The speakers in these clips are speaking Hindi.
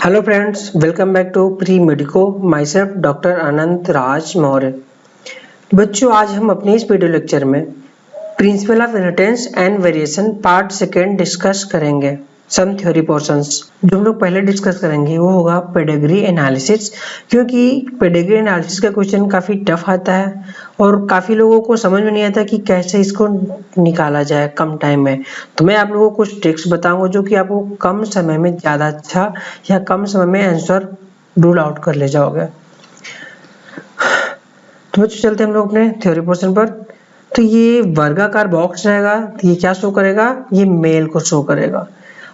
Hello friends, welcome back to pre medico. My self doctor Anant Raj Maurya. बच्चों, आज हम अपने इस वीडियो लेक्चर में principle of inheritance and variation part second discuss करेंगे। सम थ्योरी पोर्शंस जो हम लोग पहले डिस्कस करेंगे वो होगा पेडिग्री एनालिसिस, क्योंकि पेडिग्री एनालिसिस का क्वेश्चन काफ़ी टफ आता है और काफ़ी लोगों को समझ में नहीं आता कि कैसे इसको निकाला जाए कम टाइम में। तो मैं आप लोगों को कुछ ट्रिक्स बताऊंगा जो कि आपको कम समय में ज़्यादा अच्छा या कम समय में आंसर रूल आउट कर ले जाओगे। तो बच्चों, चलते हम लोग अपने थ्योरी पोर्शन पर। तो ये वर्गाकार बॉक्स रहेगा, तो ये क्या शो करेगा? ये मेल को शो करेगा।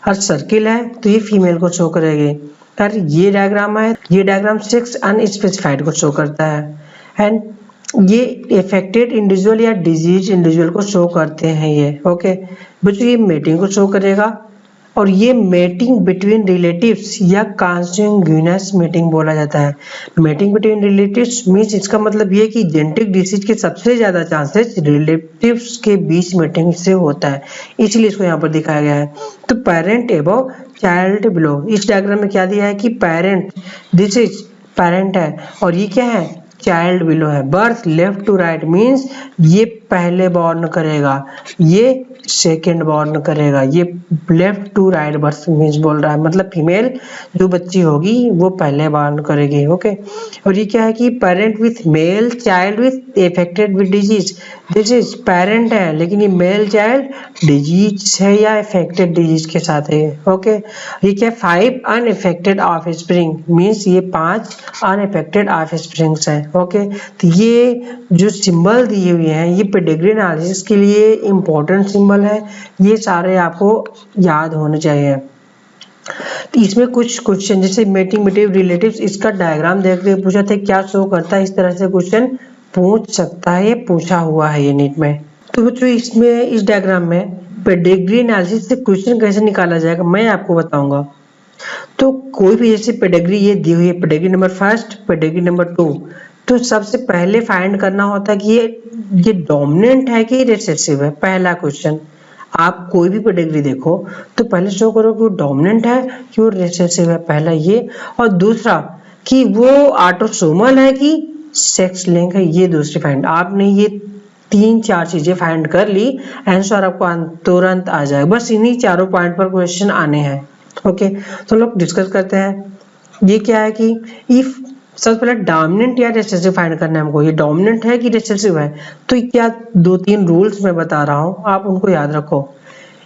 और सर्किल है तो ये फीमेल को शो करेगी। और ये डायग्राम है, ये डायग्राम सेक्स अनस्पेसिफाइड को शो करता है। एंड ये इफेक्टेड इंडिविजुअल या डिजीज इंडिविजुअल को शो करते हैं ये। ओके बच्चों, ये मेटिंग को शो करेगा और ये मेटिंग बिटवीन रिलेटिव्स या कॉन्संग्यूनियस मेटिंग बोला जाता है। मेटिंग बिटवीन रिलेटिव्स मींस इसका मतलब ये कि जेनेटिक डिसीज के सबसे ज्यादा चांसेस रिलेटिव्स के बीच मेटिंग से होता है, इसलिए इसको यहाँ पर दिखाया गया है। तो पेरेंट एबव चाइल्ड बिलो, इस डायग्राम में क्या दिया है कि पेरेंट, दिस इज पेरेंट है और ये क्या है? चाइल्ड बिलो है। Birth left to right means ये पहले बॉर्न करेगा, ये सेकेंड बॉर्न करेगा। ये left to right birth means बोल रहा है, मतलब फीमेल जो बच्ची होगी वो पहले बॉर्न करेगी। ओके, और ये क्या है कि parent with male child with affected with disease, this is parent है लेकिन ये मेल चाइल्ड डिजीज है या इफेक्टेड डिजीज के साथ है। ओके, ये क्या? 5 अनइफेक्टेड ऑफ स्प्रिंग मींस ये 5 अनइफेक्टेड ऑफ स्प्रिंग्स है। ओके, तो ये जो सिंबल दिए हुए हैं ये पेडिग्री एनालिसिस के लिए इंपॉर्टेंट सिंबल है, ये सारे आपको याद होने चाहिए। तो इसमें कुछ क्वेश्चन जैसे मेटिंग बिटवीन रिलेटिव्स, इसका डायग्राम देख के पूछा था क्या शो करता है, इस तरह से क्वेश्चन पूछ सकता है, ये पूछा हुआ है ये नीट में। तो बच्चों, इसमें इस डायग्राम में पेडिग्री एनालिसिस से क्वेश्चन कैसे निकाला जाएगा मैं आपको बताऊंगा। तो कोई भी जैसे पेडिग्री ये दी हुई है, पेडिग्री नंबर 1, पेडिग्री नंबर 2, तो सबसे पहले फाइंड करना होता है कि ये डोमिनेंट है कि रिसेसिव है। पहला क्वेश्चन, आप कोई भी पेडिग्री देखो तो पहले शो करो कि वो डोमिनेंट है कि वो रिसेसिव है, पहला ये। और दूसरा कि वो ऑटोसोमल है कि सेक्स लिंक है, ये दूसरी फाइंड। आपने ये 3-4 चीजें फाइंड कर ली, आंसर आपको तुरंत आ जाएगा। बस इन्हीं चारों पॉइंट पर क्वेश्चन आने हैं। ओके, तो लोग डिस्कस करते हैं। ये क्या है कि इफ सबसे पहले डोमिनेंट या रिसेसिव फाइंड करना है हमको। ये डोमिनेंट है कि रिसेसिव है, तो क्या 2-3 रूल्स मैं बता रहा हूं, आप उनको याद रखो।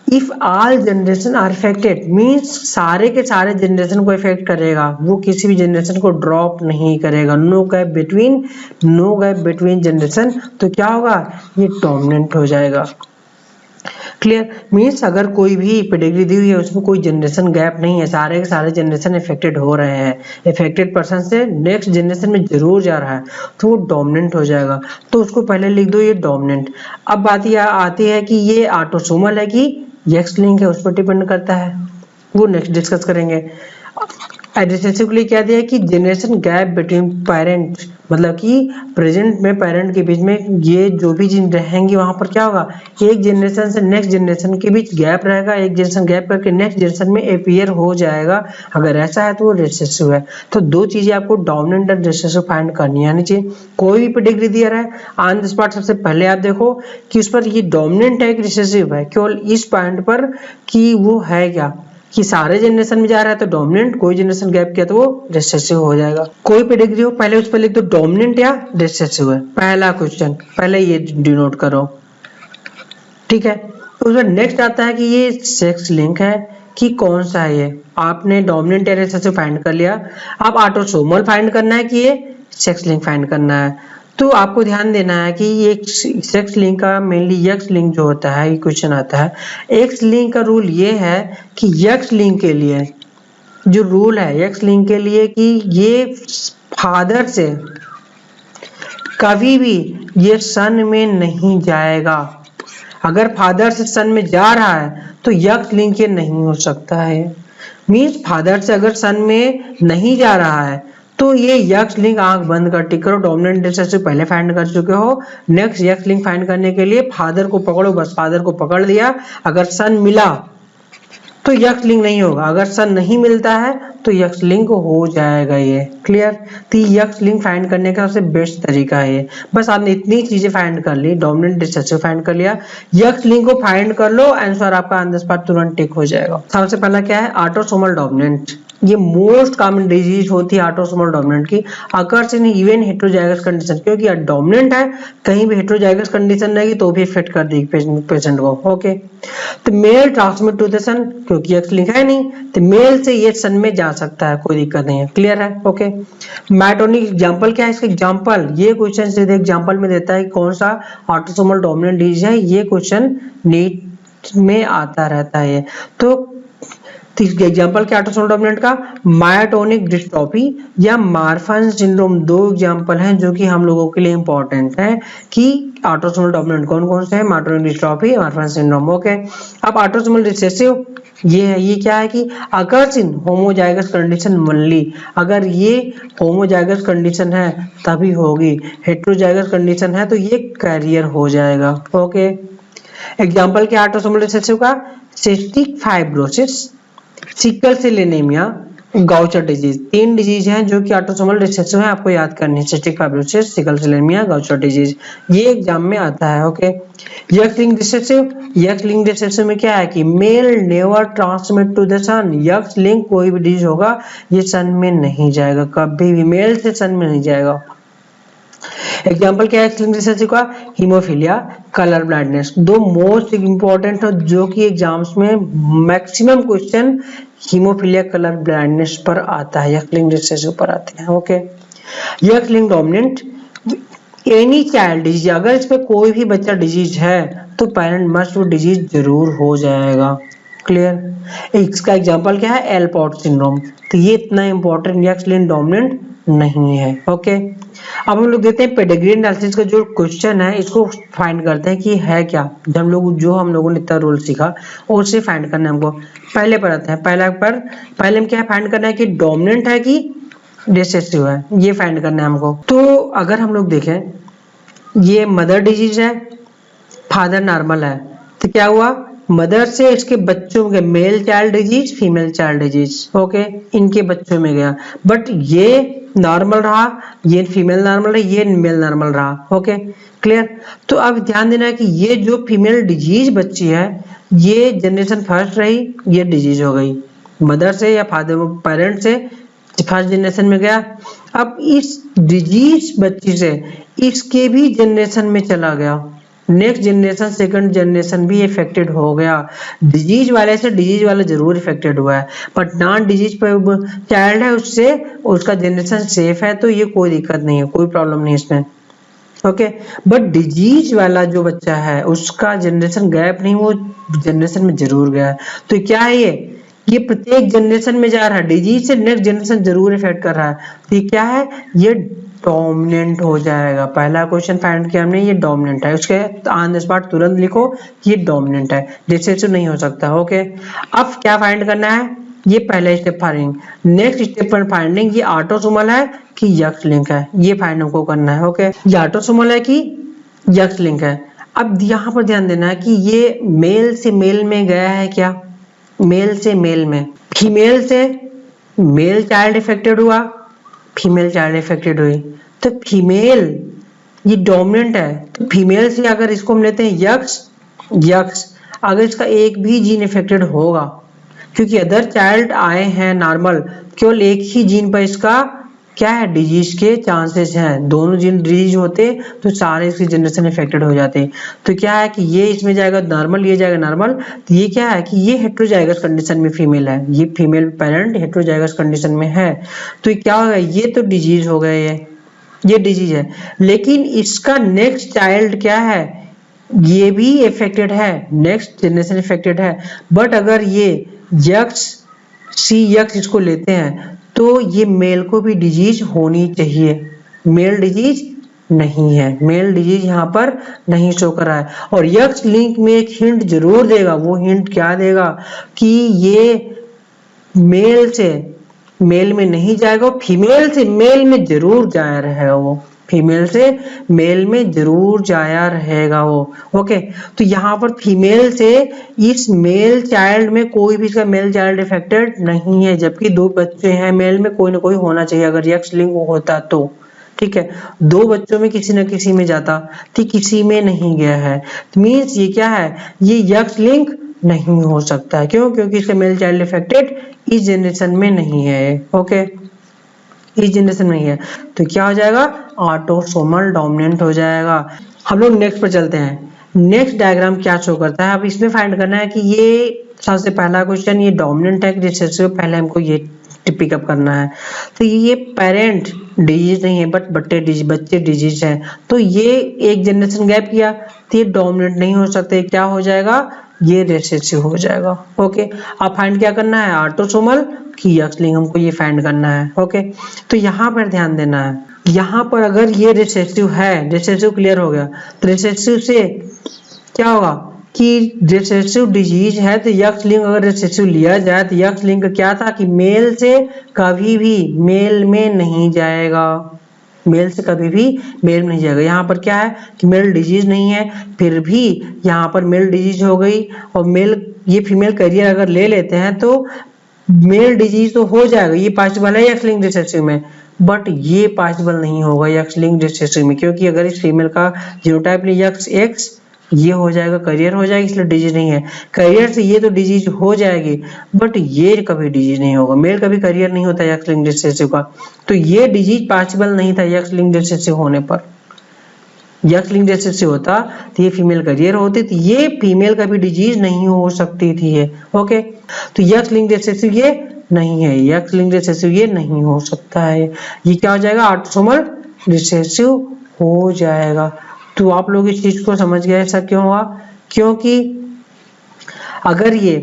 If all generation are affected means सारे के सारे जनरेशन को इफेक्ट करेगा, वो किसी भी जनरेशन को ड्रॉप नहीं करेगा। नो गैप बिटवीन जनरेशन, तो क्या होगा? ये डोमिनेंट हो जाएगा। क्लियर? मींस अगर कोई भी पेडिग्री दी हुई है उसमें कोई जनरेशन गैप नहीं है, सारे के सारे जनरेशन इफेक्टेड हो रहे हैं, इफेक्टेड पर्सन से नेक्स्ट जनरेशन में जरूर जा रहा है, तो वो डोमिनेंट हो जाएगा। तो उसको पहले लिख दो ये डोमिनेंट। अब बात ये आती है कि ये ऑटोसोमल है कि एक्स लिंक है, उस पर डिपेंड करता है, वो नेक्स्ट डिस्कस करेंगे। रिसेसिव के लिए क्या दिया है कि जनरेशन गैप बिटवीन पेरेंट, मतलब कि प्रेजेंट में पेरेंट के बीच में ये जो भी जिन रहेंगी वहां पर क्या होगा? एक जनरेशन से नेक्स्ट जनरेशन के बीच गैप रहेगा, एक जनरेशन गैप करके नेक्स्ट जनरेशन में अपीयर हो जाएगा। अगर ऐसा है तो वो रिसेसिव है। तो दो चीजें आपको डोमिनेंट और रिसेसिव फाइंड करनी आनी चाहिए। कोई भी पेडिग्री दिया रहा है ऑन द स्पॉट, सबसे पहले आप देखो कि उस पर ये डोमिनेंट है कि रिसेसिव है, केवल इस पॉइंट पर कि वो है क्या, कि सारे जनरेशन में जा रहा है तो डोमिनेंट, कोई जनरेशन गैप किया तो वो रिसेसिव हो जाएगा। कोई पेडिग्री हो पहले उस पर लिख दो डोमिनेंट या रिसेसिव है, पहला क्वेश्चन, पहले ये डिनोट करो। ठीक है, तो उसमें नेक्स्ट आता है कि ये सेक्स लिंक है कि कौन सा है ये। आपने डोमिनेंट या रिसेसिव फाइंड कर लिया, अब ऑटोसोमल फाइंड करना है कि ये सेक्स लिंक फाइंड करना है। तो आपको ध्यान देना है कि ये सेक्स लिंक का मेनली एक्स लिंक जो होता है, ये क्वेश्चन आता है। एक्स लिंक का रूल ये है कि एक्स लिंक के लिए जो रूल है, एक्स लिंक के लिए कि ये फादर से कभी भी ये सन में नहीं जाएगा। अगर फादर से सन में जा रहा है तो एक्स लिंक ये नहीं हो सकता है। मीन्स फादर से अगर सन में नहीं जा रहा है तो ये एक्स लिंक आंख बंद कर टिक करो। डोमिनेंट रिसेसिव पहले फाइंड कर चुके हो, नेक्स्ट एक्स लिंक फाइंड करने के लिए फादर को पकड़ो, बस फादर को पकड़ लिया। अगर सन मिला तो एक्स लिंक नहीं होगा, अगर सन नहीं मिलता है तो यक्स लिंक हो जाएगा ये। क्लियर? तो यक्स लिंक फाइंड करने का सबसे बेस्ट तरीका है ये। बस आपने इतनी चीजें फाइंड कर ली, डोमिनेंट रिसेसिव फाइंड कर लिया, यक्स लिंक को फाइंड कर लो, आंसर आपका ऑन द स्पॉट तुरंत टिक हो जाएगा। सबसे पहला क्या है? Autosomal dominant. ये मोस्ट कॉमन डिजीज होती है ऑटोसोमल डोमिनेंट की, occurs in even heterozygous condition, क्योंकि डोमिनेंट है, कहीं भी हेटेरोजाइगस कंडीशन रहेगी तो भी इफेक्ट कर देगी पेशेंट को। ओके, तो मेल ट्रांसमिट टू द सन, क्योंकि एक्स लिंक है नहीं, तो मेल से ये सन में जा सकता है, कोई दिक्कत नहीं है। क्लियर है? ओके, माइटोनिक एग्जांपल क्या है इसका? एग्जांपल, ये क्वेश्चन सीधे एग्जांपल में देता है कि कौन सा ऑटोसोमल डोमिनेंट डिजीज है, ये क्वेश्चन नीट में आता रहता है। तो एग्जाम्पल क्या ऑटोसोमल डोमिनेंट का? मायोटोनिक डिस्ट्रोफी या मार्फन सिंड्रोम, दो एग्जाम्पल हैं जो कि हम लोगों के लिए इंपॉर्टेंट है कि ऑटोसोमल डोमिनेंट कौन कौन से हैं, myotonic dystrophy, Marfan syndrome. Okay, अब ऑटोसोमल रिसेसिव ये है, ये क्या है कि occurs in homozygous condition only, अगर ये होमोजाइगस कंडीशन है तभी होगी, हेटेरोजाइगस कंडीशन है तो ये कैरियर हो जाएगा। ओके, एग्जाम्पल क्या ऑटोसोमल रिसेसिव का? Cystic fibrosis, sickle cell anaemia, Gaucher disease, तीन डिजीज हैं जो कि ऑटोसोमल रिसेसिव है, आपको याद करनी है। Cystic fibrosis, sickle cell anaemia, Gaucher disease, ये एग्जाम में आता है। Okay, X link recessive, X link recessive में क्या है कि male never transmit to the son, X link कोई भी डिजीज होगा ये सन में नहीं जाएगा, कभी भी मेल से सन में नहीं जाएगा। एग्जाम्पल क्या है एक्स लिंक रिसेसिव का? हीमोफीलिया, कलर ब्लाइंडनेस, दो मोस्ट इंपॉर्टेंट है जो कि एग्जाम्स में maximum question haemophilia colour blindness पर आता है, एक्स लिंक रिसेसिव पर आते हैं। Okay, x link dominant, any child disease, अगर इस पे कोई भी बच्चा डिजीज है तो पेरेंट मस्ट वो डिजीज जरूर हो जाएगा। क्लियर? इसका एग्जाम्पल क्या है? एलपॉट सिंड्रोम, तो ये इतना इंपॉर्टेंट एक्स लिंक डोमिनेंट नहीं है। ओके, अब हम लोग देते हैं पेडिग्री एनालिसिस का जो क्वेश्चन है, इसको फाइंड करते हैं कि है क्या, हम लोगों ने इतना रूल सीखा और उसे फाइंड करना है हमको। पहले पर आते हैं, पहले में क्या है फाइंड करना है कि डोमिनेंट है कि रिसेसिव है, ये फाइंड करना है हमको। तो अगर हम लोग देखें, ये मदर डिजीज है, फादर नॉर्मल है, तो क्या हुआ? मदर से इसके बच्चों में male child disease, female child disease, okay, इनके बच्चों में गया, बट ये नॉर्मल रहा, ये फीमेल नॉर्मल है, ये मेल नॉर्मल रहा। Okay, clear? तो अब ध्यान देना है कि ये जो फीमेल डिजीज बच्ची है ये जनरेशन फर्स्ट रही, ये डिजीज हो गई, मदर से या फादर पेरेंट से फर्स्ट जनरेशन में गया। अब इस डिजीज बच्ची से इसके भी जनरेशन में चला गया, नेक्स्ट जनरेशन सेकंड जनरेशन भी इफेक्टेड हो गया, डिजीज वाले से डिजीज वाला जरूर इफेक्टेड हुआ है, बट नॉन डिजीज पर चाइल्ड है उससे उसका जनरेशन सेफ है, तो ये कोई दिक्कत नहीं है, कोई प्रॉब्लम नहीं इसमें। ओके, बट डिजीज वाला जो बच्चा है उसका जनरेशन गैप नहीं, वो जनरेशन में जरूर गया है। तो क्या है ये प्रत्येक जनरेशन में जा रहा है, डिजीज से नेक्स्ट जनरेशन जरूर इफेक्ट कर रहा है, तो ये क्या है? ये डोमिनेंट हो जाएगा। पहला क्वेश्चन फाइंड किया हमने, ये डोमिनेंट है, उसके ऑन द स्पॉट तुरंत लिखो ये डोमिनेंट है, रिसेसिव नहीं हो सकता। ओके, अब क्या फाइंड करना है? ये पहला स्टेप फाइंडिंग, नेक्स्ट स्टेप पर फाइंडिंग ये ऑटोसोमल है कि यक्स लिंक है, ये फाइंड हमको करना है। ओके, ये ऑटोसोमल है कि यक्स लिंक है। अब यहाँ पर ध्यान देना है कि ये मेल से मेल में गया है क्या? मेल से मेल में, फीमेल से मेल चाइल्ड इफेक्टेड हुआ, फीमेल चाइल्ड इफेक्टेड हुई, तो फीमेल ये डोमिनेंट है, तो फीमेल से अगर इसको हम लेते हैं यक्स, अगर इसका एक भी जीन इफेक्टेड होगा, क्योंकि अदर चाइल्ड आए हैं नॉर्मल, केवल एक ही जीन पर इसका क्या है डिजीज के चांसेस हैं, दोनों जीन डिजीज होते तो सारे इसके जनरेशन इफेक्टेड हो जाते। तो क्या है कि ये इसमें जाएगा नॉर्मल, ये जाएगा नॉर्मल, तो ये क्या है कि ये हेटेरोजाइगस कंडीशन में फीमेल है, ये फीमेल पेरेंट हेटेरोजाइगस कंडीशन में है, तो क्या होगा? ये तो डिजीज हो गए, ये डिजीज है, लेकिन इसका नेक्स्ट चाइल्ड क्या है? ये भी इफेक्टेड है, नेक्स्ट जनरेशन इफेक्टेड है, बट अगर ये यक्स इसको लेते हैं तो ये मेल को भी डिजीज होनी चाहिए, मेल डिजीज नहीं है, मेल डिजीज यहाँ पर नहीं शो कर रहा है। और यक्स लिंक में एक हिंट जरूर देगा, वो हिंट क्या देगा कि ये मेल से मेल में नहीं जाएगा, फीमेल से मेल में जरूर जा रहेगा, वो फीमेल से मेल में जरूर जाया रहेगा वो। ओके, तो यहाँ पर फीमेल से इस मेल चाइल्ड में कोई भी इसका मेल चाइल्ड इफेक्टेड नहीं है, जबकि 2 बच्चे हैं मेल में, कोई ना कोई होना चाहिए अगर एक्स लिंक होता तो। ठीक है, 2 बच्चों में किसी न किसी में जाता, तो किसी में नहीं गया है, मीन्स ये क्या है, ये एक्स लिंक नहीं हो सकता है। क्यों? क्योंकि इसका मेल चाइल्ड इफेक्टेड इस जनरेशन में नहीं है। ओके, इस जनरेशन में है, तो क्या हो जाएगा, ऑटोसोमल डोमिनेंट हो जाएगा। हम लोग नेक्स्ट पर चलते हैं। नेक्स्ट डायग्राम क्या शो करता है, अब इसमें फाइंड करना है कि ये सबसे पहला क्वेश्चन, ये डोमिनेंट है कि रिसेसिव, पहले हमको ये पिकअप करना है। तो ये पेरेंट डिजीज नहीं है बच्चे डिजीज है, तो ये एक जनरेशन गैप किया, तो ये डोमिनेंट नहीं हो सकते, क्या हो जाएगा, ये रिसेसिव हो जाएगा। ओके, अब फाइंड क्या करना है, ऑटोसोमल की एक्स लिंक, हमको ये फाइंड करना है। ओके, तो यहाँ पर ध्यान देना है, यहाँ पर अगर ये रिसेसिव है, रिसेसिव क्लियर हो गया, तो रिसेसिव से क्या होगा कि रिसेसिव डिजीज है, तो एक्स लिंक अगर रिसेसिव लिया जाए तो एक्स लिंक क्या था कि मेल से कभी भी मेल में नहीं जाएगा, मेल से कभी भी मेल में नहीं जाएगा। यहाँ पर क्या है कि मेल डिजीज नहीं है, फिर भी यहाँ पर मेल डिजीज हो गई, और मेल ये फीमेल करियर अगर ले लेते हैं तो मेल डिजीज तो हो जाएगा, ये पॉसिबल है एक्स लिंक रिसेसिव में, बट ये पॉसिबल नहीं होगा एक्स लिंक रिसेसिव में, क्योंकि अगर इस फीमेल का जीनोटाइप नहीं एक्स ये हो जाएगा, करियर हो जाएगा, इसलिए डिजीज नहीं है। करियर से ये तो डिजीज हो जाएगी, बट ये कभी डिजीज नहीं होगा, मेल कभी करियर नहीं होता एक्स लिंक रिसेसिव का, तो ये डिजीज पॉसिबल नहीं था एक्स लिंक रिसेसिव होने पर। एक्स लिंक रिसेसिव होता तो ये फीमेल करियर होती, तो ये फीमेल कभी डिजीज नहीं हो सकती थी ये। ओके, तो एक्स लिंक रिसेसिव ये नहीं है, एक्स लिंक रिसेसिव ये नहीं हो सकता है, ये क्या हो जाएगा, ऑटोसोमल रिसेसिव हो जाएगा। तो आप लोग इस चीज को समझ गए ऐसा क्यों हुआ, क्योंकि अगर ये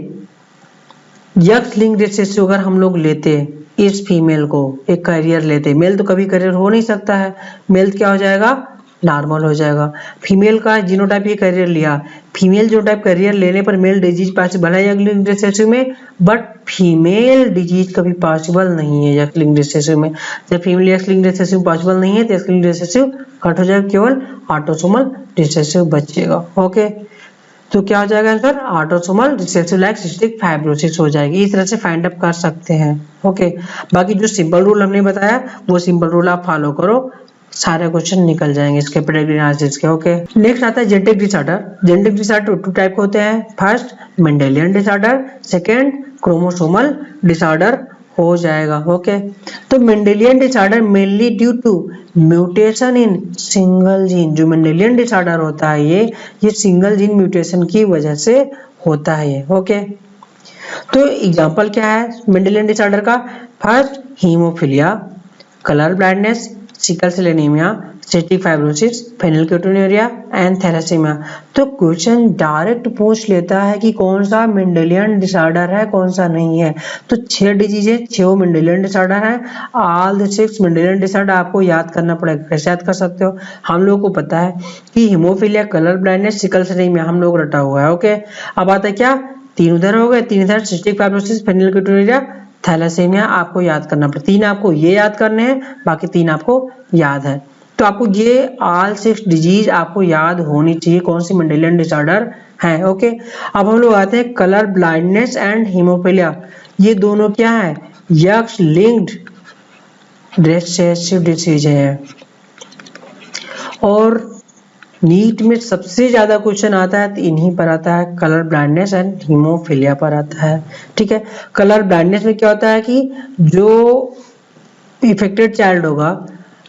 एक्स लिंक रिसेसिव अगर हम लोग लेते इस फीमेल को, एक करियर लेते, मेल तो कभी करियर हो नहीं सकता है, मेल क्या हो जाएगा, नॉर्मल हो जाएगा। फीमेल का जीनोटाइप ये करियर लिया, फीमेल जीनोटाइप करियर लेने पर मेल डिजीज पॉसिबल है एक्स लिंक रिसेसिव में, बट फीमेल डिजीज कभी पॉसिबल नहीं है एक्स लिंक रिसेसिव में। जब female x link recessive possible नहीं है तो एक्स लिंक रिसेसिव कट हो जाएगा, केवल ऑटोसोमल रिसेसिव बचेगा। ओके, तो क्या हो जाएगा answer, autosomal recessive like cystic fibrosis हो जाएगी। इस तरह से फाइंड अप कर सकते हैं। ओके, बाकी जो सिंपल रूल हमने बताया वो सिंपल रूल आप फॉलो करो, सारे क्वेश्चन निकल जाएंगे इसके प्रेडिक्टिव एनालिसिस के। ओके, नेक्स्ट आता है genetic disorder. Genetic disorder 2 type के होते हैं, first Mendelian disorder, second chromosomal disorder हो जाएगा। ओके, तो Mendelian disorder mainly due to mutation in single gene, जो मेंडेलियन डिसऑर्डर होता है ये सिंगल जीन म्यूटेशन की वजह से होता है ये। ओके, तो एग्जांपल क्या है मेंडेलियन डिसऑर्डर का, first haemophilia, colour blindness, sickle cell anaemia, cystic fibrosis, phenylketonuria and thalassaemia. तो क्वेश्चन डायरेक्ट पूछ लेता है कि कौन सा मेंडेलियन डिसऑर्डर है कौन सा नहीं है। तो 6 डिजीज है, 6 मेंडेलियन डिसऑर्डर है, ऑल द 6 मेंडेलियन डिसऑर्डर आपको याद करना पड़ेगा। कैसे याद कर सकते हो, हम लोग को पता है कि haemophilia, colour blindness, sickle cell anaemia हम लोग रटा हुआ है। ओके, अब आता है क्या, 3 उधर हो गए, 3 इधर, सिस्टिक फाइब्रोसिस, फेनिलकेटोनुरिया, थैलेसीमिया आपको याद करना पड़ता है। 3 आपको ये याद करने हैं, बाकी 3 आपको याद है। तो आपको ये ऑल 6 डिजीज आपको याद होनी चाहिए कौन सी मेंडेलियन डिसऑर्डर है। ओके, अब हम लोग आते हैं कलर ब्लाइंडनेस एंड हीमोफीलिया। ये दोनों क्या है, एक्स लिंक्ड रिसेसिव डिजीज है, और नीट में सबसे ज्यादा क्वेश्चन आता है तो इन्हीं पर आता है, कलर ब्लाइंडनेस एंड हीमोफीलिया पर आता है। ठीक है, कलर ब्लाइंडनेस में क्या होता है कि जो इफेक्टेड चाइल्ड होगा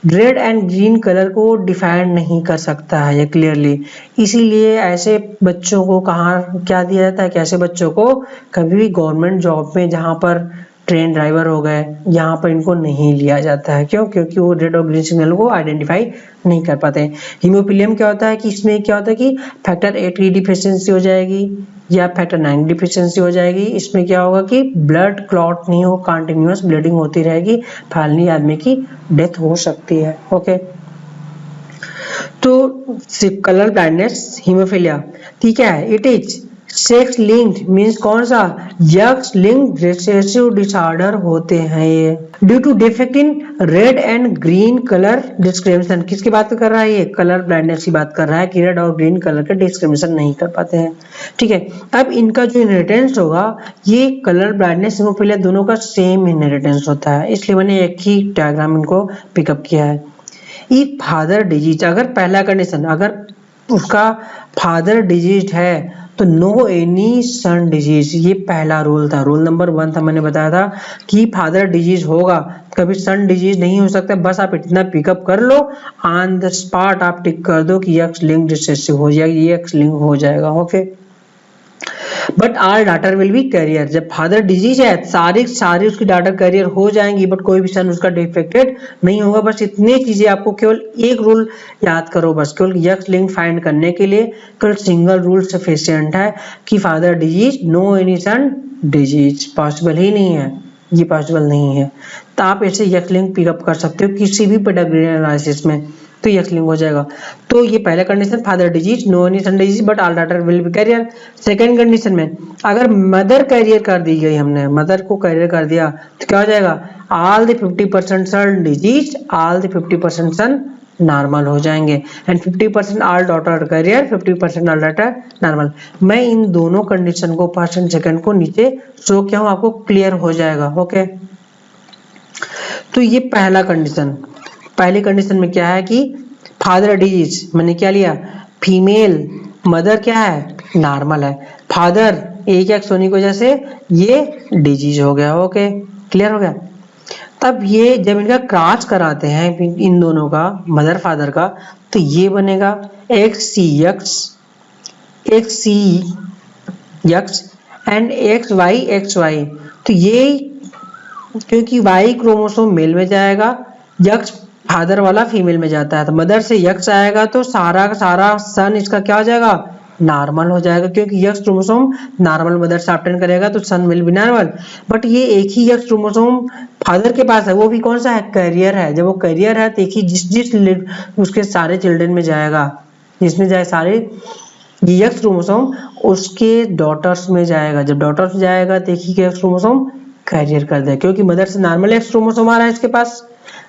रेड एंड ग्रीन कलर को डिफाइन नहीं कर सकता है ये क्लियरली, इसीलिए ऐसे बच्चों को कहाँ क्या दिया जाता है कि ऐसे बच्चों को कभी भी गवर्नमेंट जॉब में जहाँ पर ट्रेन ड्राइवर हो गए यहाँ पर इनको नहीं लिया जाता है। क्यों, क्योंकि वो रेड और ग्रीन सिग्नल को आइडेंटिफाई नहीं कर पाते हैं। हीमोफीलियम क्या होता है कि इसमें क्या होता है कि फैक्टर 8 की डिफिशियंसी हो जाएगी या फैक्टर 9 डिफिशियंसी हो जाएगी। इसमें क्या होगा कि ब्लड क्लॉट नहीं हो, कंटिन्यूअस ब्लीडिंग होती रहेगी, फाइनली आदमी की डेथ हो सकती है। ओके, तो कलर ब्लाइंडनेस हीमोफीलिया ठीक है, it is sex linked means कौन सा, एक्स लिंक्ड रिसेसिव डिसऑर्डर होते हैं ये। Due to defect in red and green colour discrimination, किसकी बात कर रहा है ये, कलर ब्लाइंडनेस की बात कर रहा है कि रेड और ग्रीन कलर के डिस्क्रिमिनेशन नहीं कर पाते हैं। ठीक है, अब इनका जो इनहेरिटेंस होगा, ये कलर ब्लाइंडनेस हेमोफीलिया दोनों का सेम इनहेरिटेंस होता है, इसलिए मैंने एक ही डायग्राम इनको पिकअप किया है। ये फादर डिजीज, अगर पहला कंडीशन अगर उसका फादर डिजीज है तो नो एनी सन डिजीज, ये पहला रूल था, रूल नंबर 1 था, मैंने बताया था कि फादर डिजीज होगा, कभी सन डिजीज नहीं हो सकता। बस आप इतना पिकअप कर लो, ऑन द स्पॉट आप टिक कर दो कि एक्स लिंक्ड रिसेसिव हो जाएगा, ये एक्स लिंक हो जाएगा। Okay, but are daughter will be carrier, जब फादर डिजीज है सारी उसकी डाटर कैरियर हो जाएंगी, बट कोई भी सन उसका डिफेक्टेड नहीं होगा। बस इतनी चीजें आपको केवल एक रूल याद करो, बस केवल एक्स लिंक फाइंड करने के लिए केवल सिंगल रूल सफिशिएंट है कि father disease no any son disease, possible ही नहीं है, ये पॉसिबल नहीं है। तो आप ऐसे एक्स लिंक पिकअप कर सकते हो किसी भी पेडागोजी एनालिसिस में, तो एक्स लिंक हो जाएगा। तो ये पहला condition father disease no any son disease but all daughter will be carrier. Second condition में अगर मदर कैरियर कर दी गई, हमने मदर को कैरियर कर दिया तो क्या हो जाएगा, all the 50% son disease, all the 50% son normal हो जाएंगे and 50% all daughter carrier, 50% all daughter normal. मैं इन दोनों कंडीशन को फर्स्ट एंड सेकंड को नीचे शो किया हूं, आपको क्लियर हो जाएगा। ओके, तो ये पहला कंडीशन, पहली कंडीशन में क्या है कि फादर डिजीज, मैंने क्या लिया, फीमेल, मदर क्या है, नॉर्मल है, फादर एक एक्स होने की वजह से ये डिजीज हो गया। ओके, क्लियर हो गया। तब ये जब इनका क्रॉस कराते हैं इन दोनों का, मदर फादर का, तो ये बनेगा X C X and X Y. तो ये क्योंकि वाई क्रोमोसोम मेल में जाएगा, यक्स फादर वाला फीमेल में जाता है, तो मदर से यक्स आएगा तो सारा का सारा सन इसका क्या हो जाएगा, नॉर्मल हो जाएगा, क्योंकि यक्स क्रोमोसोम नॉर्मल मदर से ऑब्टेन करेगा तो सन विल बी नॉर्मल। बट ये एक ही यक्स क्रोमोसोम फादर के पास है, वो भी कौन सा है, कैरियर है। जब वो कैरियर है तो एक ही जिस उसके सारे चिल्ड्रन में जाएगा, जिसमें जाए सारे ये यक्स क्रोमोसोम उसके डॉटर्स में जाएगा, जब डॉटर्स में जाएगा तो एक ही यक्स क्रोमोसोम कैरियर कर दे, क्योंकि मदर से नॉर्मल एक्स क्रोमोसोम आ रहा है इसके पास,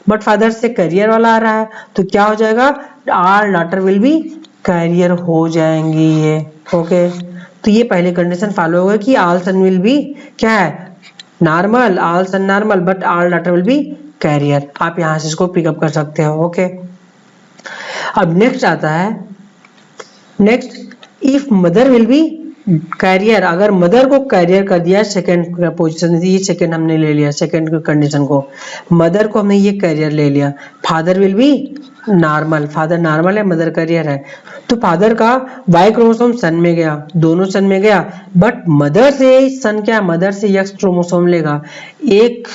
बट फादर से कैरियर वाला आ रहा है, तो क्या हो जाएगा, all daughter will be carrier हो जाएंगी ये। ओके, तो ये पहले कंडीशन फॉलो होगा कि ऑल सन विल बी क्या है, normal, all son normal but all daughter will be carrier. आप यहां से इसको पिकअप कर सकते हो। ओके, अब नेक्स्ट आता है, next if mother will be carrier, अगर मदर को कैरियर कर दिया सेकंड पोजीशन, ये सेकंड हमने ले लिया, सेकंड कंडीशन को मदर को हमने ये कैरियर ले लिया, father will be normal, father normal है, मदर कैरियर है, तो फादर का वाई क्रोमोसोम सन में गया, दोनों सन में गया, बट मदर से सन क्या, मदर से एक्स क्रोमोसोम लेगा, एक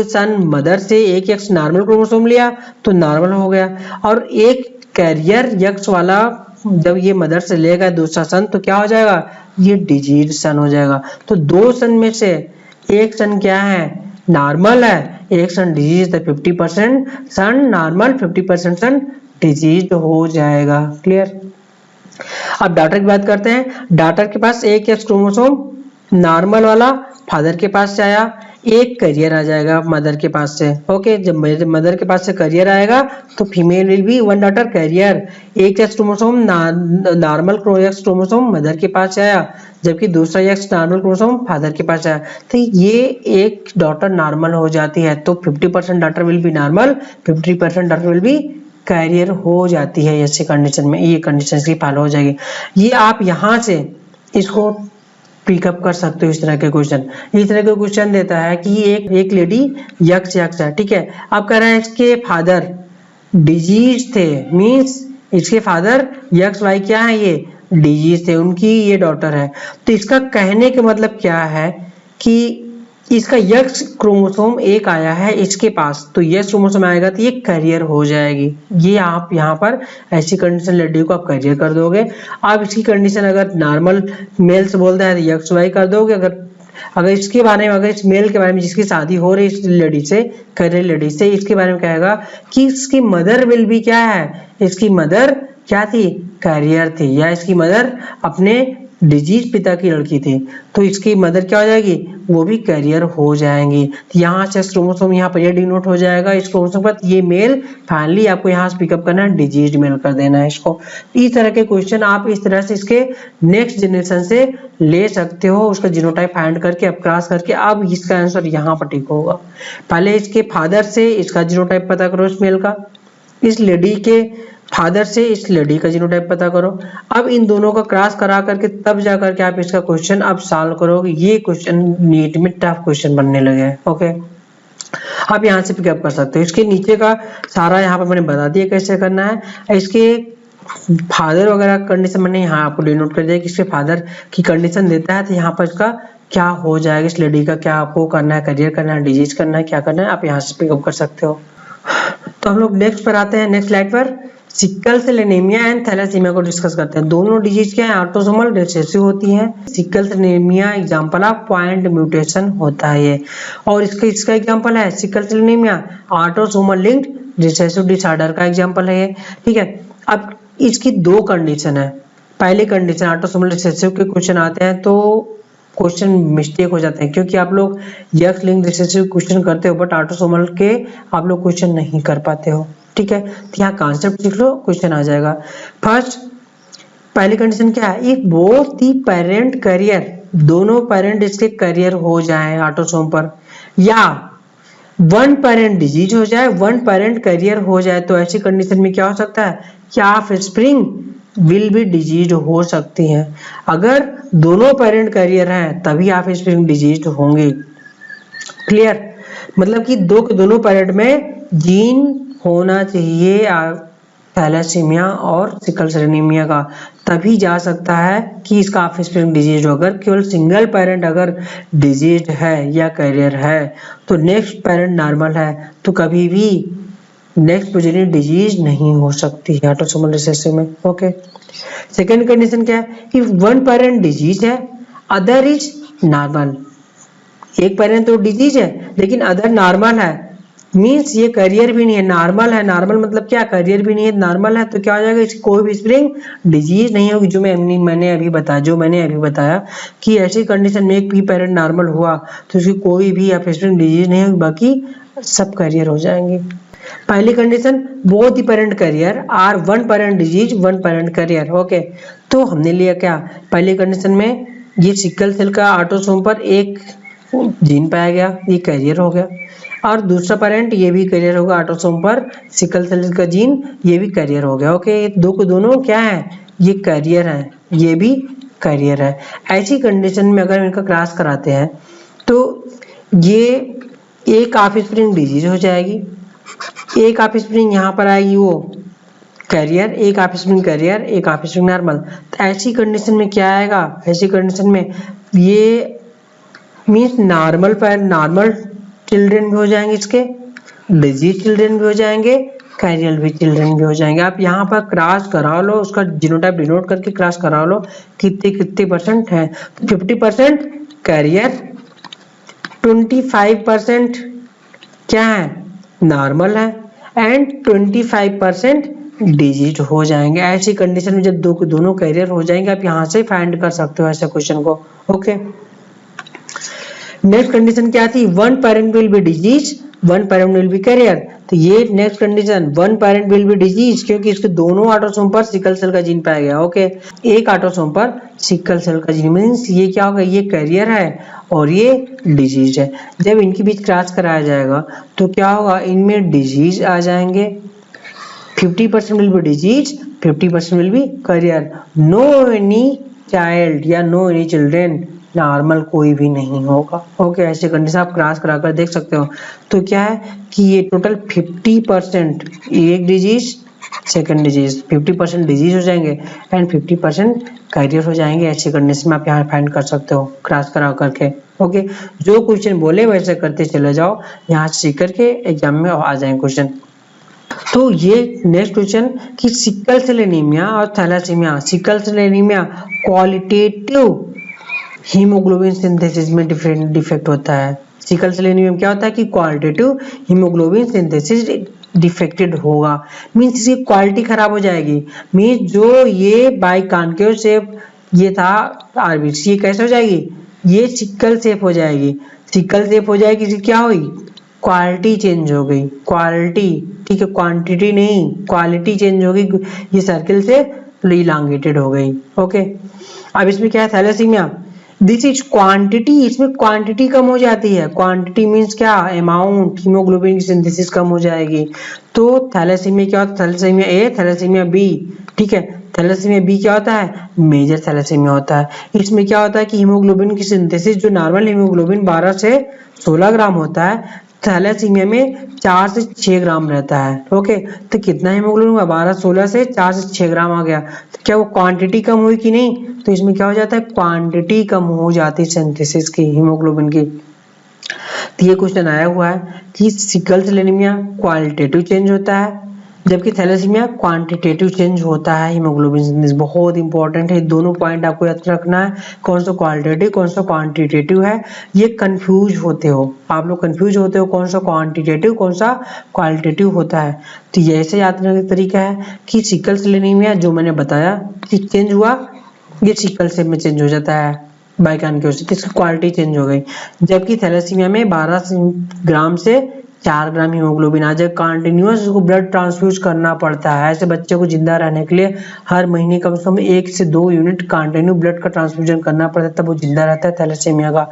सन मदर से एक एक्स नॉर्मल क्रोमोसोम लिया तो नॉर्मल हो गया, और एक कैरियर एक्स वाला जब ये मदर से लेगा दूसरा सन तो क्या हो जाएगा, ये डिजीज सन हो जाएगा। तो दो सन में से एक सन क्या है, नॉर्मल है, एक सन डिजीज, तो 50% सन नॉर्मल, 50% सन डिजीज हो जाएगा। क्लियर। अब डॉटर की बात करते हैं, डॉटर के पास एक एक्स क्रोमोसोम नॉर्मल वाला फादर के पास से आया, एक करियर आ जाएगा मदर के पास से। ओके, जब मदर के पास से करियर आएगा तो female will be one daughter carrier, एक X chromosome normal X chromosome mother के पास से आया, जबकि दूसरा एक्स नॉर्मल क्रोमोसोम फादर के पास आया, तो ये एक डॉटर नॉर्मल हो जाती है, तो 50% daughter will be normal, 50% daughter will be carrier हो जाती है ऐसे कंडीशन में, ये कंडीशन की फॉलो हो जाएगी। ये आप यहाँ से इसको पिकअप कर सकते हो, इस तरह के क्वेश्चन, इस तरह के क्वेश्चन देता है कि एक लेडी यक्स है, ठीक है, अब कह रहा है इसके फादर डिजीज थे, मींस इसके फादर यक्स वाई क्या है, ये डिजीज थे, उनकी ये डॉटर है, तो इसका कहने का मतलब क्या है कि इसका यक्स क्रोमोसोम एक आया है इसके पास, तो यक्स क्रोमोसोम आएगा तो ये कैरियर हो जाएगी। ये आप यहाँ पर ऐसी कंडीशन लेडी को आप कैरियर कर दोगे। आप इसकी कंडीशन अगर नॉर्मल मेल से बोलता है तो यक्स वाई कर दोगे। अगर इसके बारे में, अगर इस मेल के बारे में जिसकी शादी हो रही इस लेडी से, कैरियर लेडी से, इसके बारे में कहेगा कि इसकी मदर विल भी क्या है, इसकी मदर क्या थी, कैरियर थी, या इसकी मदर अपने डिजीज पिता की लड़की थी, तो इसकी मदर क्या हो जाएगी, वो भी कैरियर हो जाएंगी। तो यहाँ से क्रोमोसोम यहाँ पर ये डिनोट हो जाएगा इस क्रोमोसोम पर, ये मेल फाइनली आपको यहाँ से पिकअप करना है, डिजीज मेल कर देना है इसको। इस तरह के क्वेश्चन आप इस तरह से इसके नेक्स्ट जनरेशन से ले सकते हो, उसका जीनोटाइप फाइंड करके अब क्रॉस करके। अब इसका आंसर यहाँ पर टिक होगा। पहले इसके फादर से इसका जीनोटाइप पता करो इस मेल का, इस लेडी के फादर से इस लेडी का जीनोटाइप पता करो। अब इन दोनों का क्रॉस करा करके तब जा करके आप इसका क्वेश्चन अब सॉल्व करोगे। ये क्वेश्चन नीट में टफ क्वेश्चन बनने लगे हैं। ओके, आप यहाँ से पिकअप कर सकते हो। इसके नीचे का सारा यहाँ पर मैंने बता दिया कैसे करना है। इसके फादर वगैरह कंडीशन मैंने यहाँ आपको डिनोट कर दिया कि इसके फादर की कंडीशन देता है तो यहाँ पर इसका क्या हो जाएगा, इस लेडी का क्या आपको करना है, करियर करना है, डिजीज करना है, क्या करना है, आप यहाँ से पिकअप कर सकते हो। तो हम लोग नेक्स्ट पर आते हैं। नेक्स्ट स्लाइड पर sickle cell anaemia and thalassaemia को डिस्कस करते हैं। दोनों डिजीज क्या है, ऑटोसोमल रिसेसिव होती है। Sickle cell anaemia example of point mutation होता है ये, और इसका एग्जांपल है sickle cell anaemia autosomal linked recessive disorder का एग्जांपल है ये। ठीक है, अब इसकी दो कंडीशन है। पहली कंडीशन ऑटोसोमल रिसेसिव के क्वेश्चन आते हैं तो क्वेश्चन मिस्टेक हो जाते हैं, क्योंकि आप लोग एक्स लिंक्ड रिसेसिव क्वेश्चन करते हो बट ऑटोसोमल के आप लोग क्वेश्चन नहीं कर पाते हो। ठीक है, तो यहाँ कॉन्सेप्ट सीख लो, क्वेश्चन आ जाएगा। फर्स्ट पहली कंडीशन क्या है, if both the parent career, दोनों पेरेंट इसके करियर हो जाए ऑटोसोम पर, या वन पेरेंट डिजीज हो जाए, वन पेरेंट करियर हो जाए, तो ऐसी कंडीशन में क्या हो सकता है, क्या ऑफस्प्रिंग विल बी डिजीज हो सकती है। अगर दोनों पेरेंट करियर हैं तभी ऑफस्प्रिंग डिजीज होंगे। क्लियर, मतलब कि दोनों पेरेंट में जीन होना चाहिए थैलेसीमिया और सिकल सेल एनीमिया का, तभी जा सकता है कि इसका ऑफस्प्रिंग डिजीज हो। अगर केवल सिंगल पेरेंट अगर डिजीज है या कैरियर है तो नेक्स्ट पेरेंट नॉर्मल है तो कभी भी नेक्स्ट प्रोजेनी डिजीज नहीं हो सकती है ऑटोसोमल रिसेसिव में। ओके, सेकेंड कंडीशन क्या है, इफ वन पेरेंट डिजीज है अदर इज नॉर्मल, एक पेरेंट तो डिजीज है लेकिन अदर नॉर्मल है, मीन्स ये करियर भी नहीं है, नॉर्मल है। नॉर्मल मतलब क्या, करियर भी नहीं है, नॉर्मल है, तो क्या हो जाएगा, इसकी कोई भी स्प्रिंग डिजीज नहीं होगी। जो मैंने अभी बताया कि ऐसी कंडीशन में एक भी पेरेंट नॉर्मल हुआ तो उसकी कोई भी स्प्रिंग डिजीज नहीं होगी, बाकी सब करियर हो जाएंगे। पहली condition both the parent carrier or one parent disease one parent carrier. Okay, तो हमने लिया क्या, पहली कंडीशन में ये सिकल सेल का ऑटोसोम पर एक जीन पाया गया, ये करियर हो गया, और दूसरा पेरेंट ये भी करियर होगा ऑटोसोम पर सिकल सेल का जीन, ये भी करियर हो गया। ओके, दोनों क्या है, ये करियर है, ये भी करियर है। ऐसी कंडीशन में अगर इनका क्रॉस कराते हैं तो ये एक ऑफस्प्रिंग डिजीज हो जाएगी, एक ऑफस्प्रिंग यहाँ पर आएगी वो करियर, एक ऑफस्प्रिंग करियर, एक ऑफस्प्रिंग नॉर्मल। तो ऐसी कंडीशन में क्या आएगा, ऐसी कंडीशन में ये मीन्स नॉर्मल चिल्ड्रन भी हो जाएंगे, इसके डिजीज चिल्ड्रन भी हो जाएंगे, कैरियर भी चिल्ड्रन भी हो जाएंगे। आप यहाँ पर क्रॉस करा लो, उसका जीनोटाइप डिनोट करके क्रॉस करा लो कितने परसेंट है, तो 50% कैरियर, 25% क्या है, नॉर्मल है, एंड 25% डिजीज हो जाएंगे। ऐसी कंडीशन में जब दोनों कैरियर हो जाएंगे आप यहाँ से फाइंड कर सकते हो ऐसे क्वेश्चन को। ओके, नेक्स्ट कंडीशन क्या थी, one parent will be disease one parent will be carrier. तो ये next condition one parent will be disease, क्योंकि इसके दोनों ऑटोसोम पर सिकल सेल का जीन पाया गया। ओके, एक ऑटोसोम पर सिकल सेल का जीन, मींस ये क्या होगा, ये कैरियर है और ये डिजीज है। जब इनके बीच क्रॉस कराया जाएगा तो क्या होगा, इनमें डिजीज आ जाएंगे, 50% will be disease, 50% will be carrier. No any child या नो एनी चिल्ड्रेन, नॉर्मल कोई भी नहीं होगा। ओके, ऐसे कंडीशन आप क्रॉस कराकर देख सकते हो। तो क्या है कि ये टोटल 50% एक डिजीज, सेकंड डिजीज, 50% डिजीज हो जाएंगे एंड 50% कैरियर हो जाएंगे। ऐसे कंडीशन में आप यहाँ फाइंड कर सकते हो क्रॉस करा करके। ओके, जो क्वेश्चन बोले वैसे करते चले जाओ, यहाँ से सीख करके एग्जाम में आ जाएंगे क्वेश्चन। तो ये नेक्स्ट क्वेश्चन कि सिकल सेल एनीमिया और thalassaemia, sickle cell anaemia qualitative haemoglobin synthesis में डिफेक्ट होता है। सिकल सेल एनीमिया में क्या होता है कि क्वालिटेटिव हीमोग्लोबिन सिंथेसिस डिफेक्टेड होगा, मींस इसकी क्वालिटी खराब हो जाएगी। मींस जो ये बाइकॉन्केव शेप ये था आरबीसी, ये कैसे हो जाएगी, ये सिकल शेप हो जाएगी। सिकल शेप हो जाएगी, इसकी क्या हुई, क्वालिटी चेंज हो गई, क्वालिटी, ठीक है, क्वांटिटी नहीं, क्वालिटी चेंज हो गई, ये सर्किल से इलांगेटेड हो गई। ओके, अब इसमें क्या है, थैलेसीमिया, दिस इज क्वांटिटी, इसमें क्वांटिटी कम हो जाती है। क्वांटिटी मींस क्या, अमाउंट, हीमोग्लोबिन की सिंथेसिस कम हो जाएगी। तो थैलेसीमिया क्या होता है, थैलेसीमिया ए, थैलेसीमिया बी, ठीक है। थैलेसीमिया बी क्या होता है, मेजर थैलेसीमिया होता है। इसमें क्या होता है कि हीमोग्लोबिन की सिंथेसिस, जो नॉर्मल हीमोग्लोबिन 12 से 16 ग्राम होता है, थैलेसीमिया में 4 से 6 ग्राम रहता है। ओके, तो कितना हीमोग्लोबिन हुआ, 12 16 से 4 से 6 ग्राम आ गया। तो क्या वो क्वांटिटी कम हुई कि नहीं, तो इसमें क्या हो जाता है, क्वांटिटी कम हो जाती है सिंथेसिस की, हीमोग्लोबिन की। तो ये क्वेश्चन आया हुआ है कि sickle cell anaemia qualitative change होता है, जबकि थैलेसीमिया क्वांटिटेटिव चेंज होता है हीमोग्लोबिन सिंथेसिस। बहुत इंपॉर्टेंट है, दोनों पॉइंट आपको याद रखना है, कौन सा क्वालिटेटिव कौन सा क्वांटिटेटिव है। ये कंफ्यूज होते हो आप लोग, कंफ्यूज होते हो कौन सा क्वांटिटेटिव कौन सा क्वालिटेटिव होता है। तो ये ऐसे याद रखने का तरीका है कि सिकल सेल एनीमिया जो मैंने बताया कि चेंज हुआ, ये सिकल सेल में चेंज हो जाता है बाइकान्क्योसिस, इसकी क्वालिटी चेंज हो गई। जबकि थैलेसीमिया में 12 ग्राम से 4 ग्राम हीमोग्लोबिन आ जाए, कंटिन्यूअस उसको ब्लड ट्रांसफ्यूज करना पड़ता है। ऐसे बच्चे को जिंदा रहने के लिए हर महीने कम से कम 1 से 2 यूनिट कंटिन्यू ब्लड का ट्रांसफ्यूजन करना पड़ता है, तब वो जिंदा रहता है थैलेसीमिया का।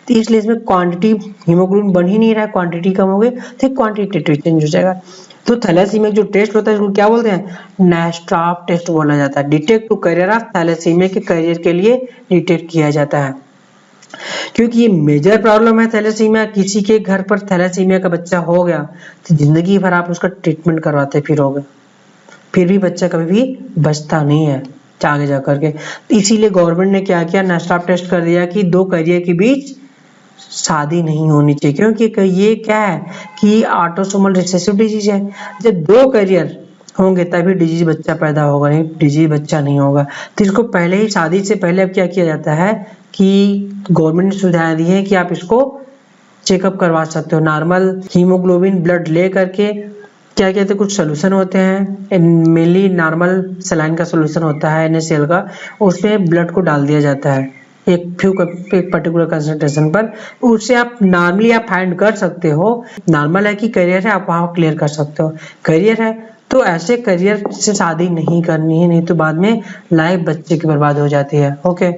तो इसलिए इसमें क्वांटिटी हीमोग्लोबिन बन ही नहीं रहा है, क्वांटिटी कम हो गई, तो क्वांटिटेटिव चेंज हो जाएगा। तो थैलेसीमिया जो टेस्ट होता है उसको क्या बोलते हैं, नेस्ट्रॉप टेस्ट बोला जाता है। Detect to carrier of thalassemia के करियर के लिए डिटेक्ट किया जाता है, क्योंकि ये मेजर प्रॉब्लम है थैलेसीमिया। किसी के घर पर थैलेसीमिया का बच्चा हो गया तो जिंदगी भर आप उसका ट्रीटमेंट करवाते फिरोगे, फिर भी बच्चा कभी भी बचता नहीं है आगे जा करके। तो इसीलिए गवर्नमेंट ने क्या किया, नेस्ट्रॉप टेस्ट कर दिया कि 2 करियर के बीच शादी नहीं होनी चाहिए, क्योंकि ये क्या है कि ऑटोसोमल रिसेसिव डिजीज है। जब 2 करियर होंगे तभी डिजीज बच्चा पैदा होगा, नहीं डिजीज बच्चा नहीं होगा। तो इसको पहले ही शादी से पहले अब क्या किया जाता है कि गवर्नमेंट ने सुविधाएं दी है कि आप इसको चेकअप करवा सकते हो। नॉर्मल हीमोग्लोबिन ब्लड ले करके क्या कहते हैं, कुछ सोल्यूशन होते हैं, मेनली नॉर्मल सलाइन का सोल्यूशन होता है NaCl का, उसमें ब्लड को डाल दिया जाता है एक पर्टिकुलर कंसंट्रेशन पर। उससे आप नॉर्मली आप फाइंड कर सकते हो, नॉर्मल है कि करियर है, आप वहां क्लियर कर सकते हो। करियर है तो ऐसे करियर से शादी नहीं करनी है, नहीं तो बाद में लाइफ बच्चे की बर्बाद हो जाती है। ओके,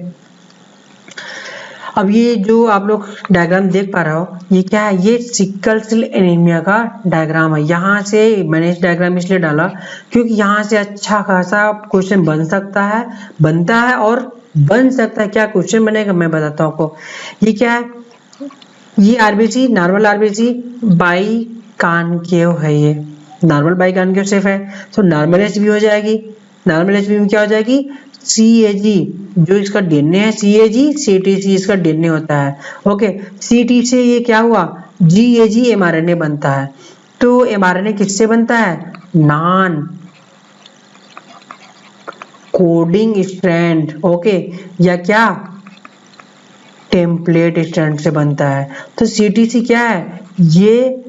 अब ये जो आप लोग डायग्राम देख पा रहे हो, ये क्या है, ये सिकल सेल एनीमिया का डायग्राम है। यहाँ से मैंने इस डायग्राम इसलिए डाला क्योंकि यहाँ से अच्छा खासा क्वेश्चन बन सकता है, बनता है और बन सकता है। क्या क्वेश्चन बनेगा मैं बताता हूँ आपको। ये क्या है, ये आरबीसी, नॉर्मल आरबीसी बाइकॉन्केव है, ये नॉर्मल बाइकॉन्केव शेप है, तो नॉर्मल एचबी हो जाएगी। नॉर्मल एचबी में क्या हो जाएगी, CAG जो इसका डीएनए है, CAG CTC इसका डीएनए होता है। ओके, CT से ये क्या हुआ, GAG mRNA बनता है। तो mRNA किससे बनता है, नॉन कोडिंग स्ट्रैंड, ओके, या क्या टेम्पलेट स्ट्रैंड से बनता है। तो CTC क्या है, ये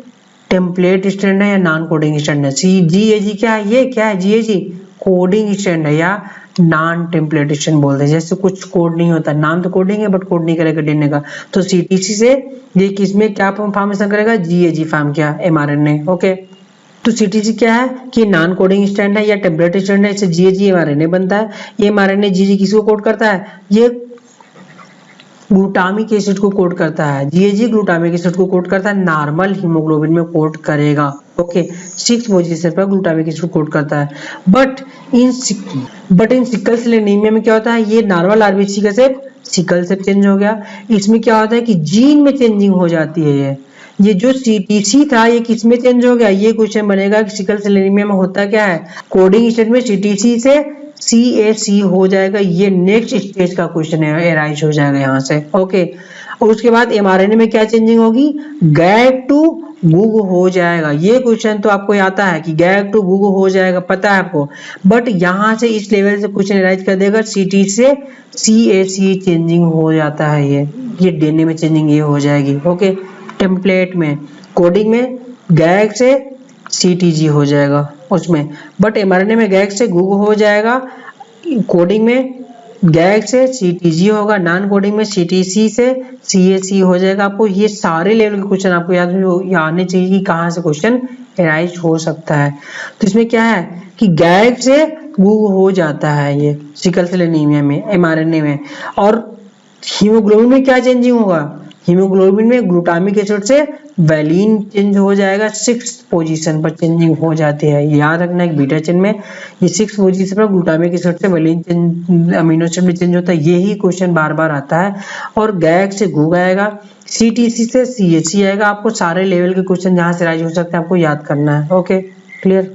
टेम्पलेट स्ट्रैंड है या नॉन कोडिंग स्ट्रैंड है। GAG क्या है, ये क्या है, GAG कोडिंग स्ट्रैंड है या नॉन टेम्पलेट स्ट्रैंड बोलते हैं। जैसे कुछ कोड नहीं होता, नाम तो कोडिंग है बट कोड नहीं करेगा डीएनए का। तो CTC से ये किसमें क्या फॉर्मेशन करेगा, GAG फॉर्म किया mRNA। ओके, तो CTC क्या है कि नॉन कोडिंग स्ट्रैंड है या टेम्पलेट स्ट्रैंड है, इससे GAG mRNA बनता है। ये mRNA GAG किसको कोड करता है, ये ग्लूटामिक एसिड को कोड करता है। GAG ग्लूटामिक एसिड को कोड करता है, नॉर्मल हीमोग्लोबिन में कोड करेगा। ओके, 6 पोजीशन पर ग्लूटामिक एसिड कोड करता है। But in sickle cell anaemia में क्या होता है, ये नॉर्मल आरबीसी का शेप सिकल शेप चेंज हो गया। इसमें क्या होता है कि जीन में चेंजिंग हो जाती है। ये जो CTC था ये किस में चेंज हो गया, ये क्वेश्चन बनेगा कि सिकल सेल एनीमिया में होता क्या है, कोडिंग स्टेट में CTC से CAC हो जाएगा। ये नेक्स्ट स्टेज का क्वेश्चन है, एराइज हो जाएगा यहाँ से। ओके, और उसके बाद mRNA में क्या चेंजिंग होगी, गैग टू गुग हो जाएगा। ये क्वेश्चन तो आपको आता है कि गैग टू गुग हो जाएगा, पता है आपको। बट यहाँ से इस लेवल से क्वेश्चन एराइज कर देगा, CT से CAC चेंजिंग हो जाता है। ये डीएनए में चेंजिंग ये हो जाएगी। ओके, टेम्पलेट में, कोडिंग में गैग से CTG हो जाएगा उसमें, बट mRNA में गैग से गुग हो जाएगा, कोडिंग में गैग से सीटीजी होगा, नॉन कोडिंग में सीटीसी से सीएसी हो जाएगा। आपको ये सारे लेवल के क्वेश्चन आपको याद आने चाहिए कि कहाँ से क्वेश्चन एराइज हो सकता है। तो इसमें क्या है कि गैग से गू हो जाता है ये सिकल सेल एनीमिया में, एमआरएनए में। और हीमोग्लोबिन में क्या चेंजिंग होगा, हीमोग्लोबिन में ग्लूटामिक एसिड से वैलिन चेंज हो जाएगा, 6 पोजीशन पर चेंजिंग हो जाती है। याद रखना एक बीटा चेन में ये 6 पोजीशन पर ग्लूटामिक एसिड से वैलिन चेंज, अमीनो एसिड में चेंज होता है। यही क्वेश्चन बार बार आता है। और गैग से गू आएगा, सीटीसी से सीएचसी आएगा। आपको सारे लेवल के क्वेश्चन जहां से राइज हो सकते हैं आपको याद करना है। Okay clear.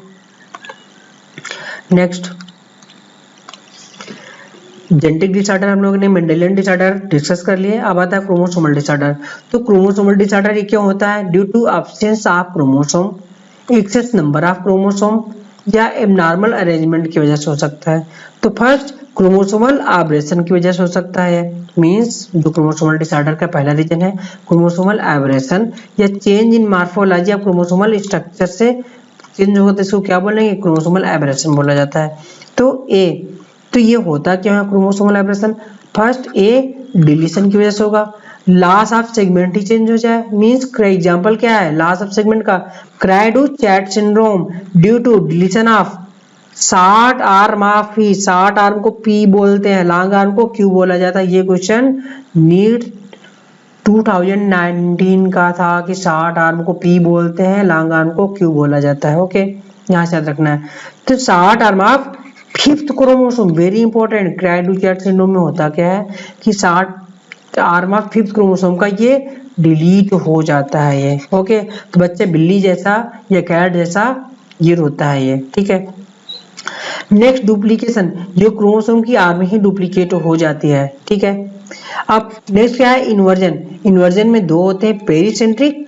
Next genetic disorder हम लोगों ने मेंडेलियन डिसऑर्डर डिस्कस कर लिए। अब आता है क्रोमोसोमल डिसऑर्डर। तो क्रोमोसोमल डिसऑर्डर ये क्या होता है, due to absence of chromosome, excess number of chromosome या एबनॉर्मल अरेंजमेंट की वजह से हो सकता है। तो फर्स्ट क्रोमोसोमल एब्रेशन की वजह से हो सकता है, मींस जो क्रोमोसोमल डिसऑर्डर का पहला रीजन है क्रोमोसोमल एब्रेशन या change in morphology of chromosomal structure से चेंज होगा, तो इसको क्या बोलेंगे, क्रोमोसोमल एब्रेशन बोला जाता है। तो ये होता क्या है chromosomal abrasion, first A deletion की वजह से होगा, loss of segment he change हो जाए, मींस एग्जांपल क्या है लॉस ऑफ सेगमेंट का, cri du chat syndrome due to deletion of short arm of p, short arm को पी बोलते हैं, लॉन्ग आर्म को क्यू बोला जाता है। ये क्वेश्चन नीट 2019 का था कि शॉर्ट आर्म को पी बोलते हैं, लॉन्ग आर्म को क्यू बोला जाता है। ओके यहाँ से याद रखना है। तो short arm of fifth chromosome, very important, cri du chat syndrome में होता क्या है कि short arm of fifth chromosome का ये डिलीट हो जाता है ये। ओके तो बच्चे बिल्ली जैसा या कैट जैसा ये रोता है ये, ठीक है। नेक्स्ट डुप्लीकेशन, ये क्रोमोसोम की आर्म ही डुप्लीकेट हो जाती है, ठीक है। अब नेक्स्ट क्या है इन्वर्जन। इन्वर्जन में दो होते हैं, पेरीसेंट्रिक,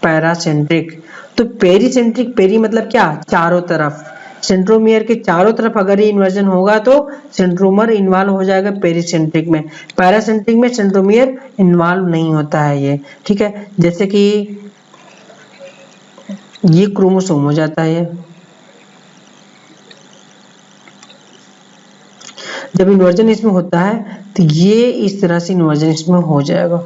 पैरासेंट्रिक। तो पेरीसेंट्रिक, पेरी मतलब क्या, चारों तरफ, सेंट्रोमियर के चारों तरफ अगर ये इन्वर्जन होगा तो सेंट्रोमर इन्वॉल्व हो जाएगा पेरीसेंट्रिक में। पैरासेंट्रिक में सेंट्रोमियर इन्वॉल्व नहीं होता है ये, ठीक है। जैसे कि ये क्रोमोसोम हो जाता है ये, जब इन्वर्जन इसमें होता है तो ये इस तरह से इन्वर्जन इसमें हो जाएगा।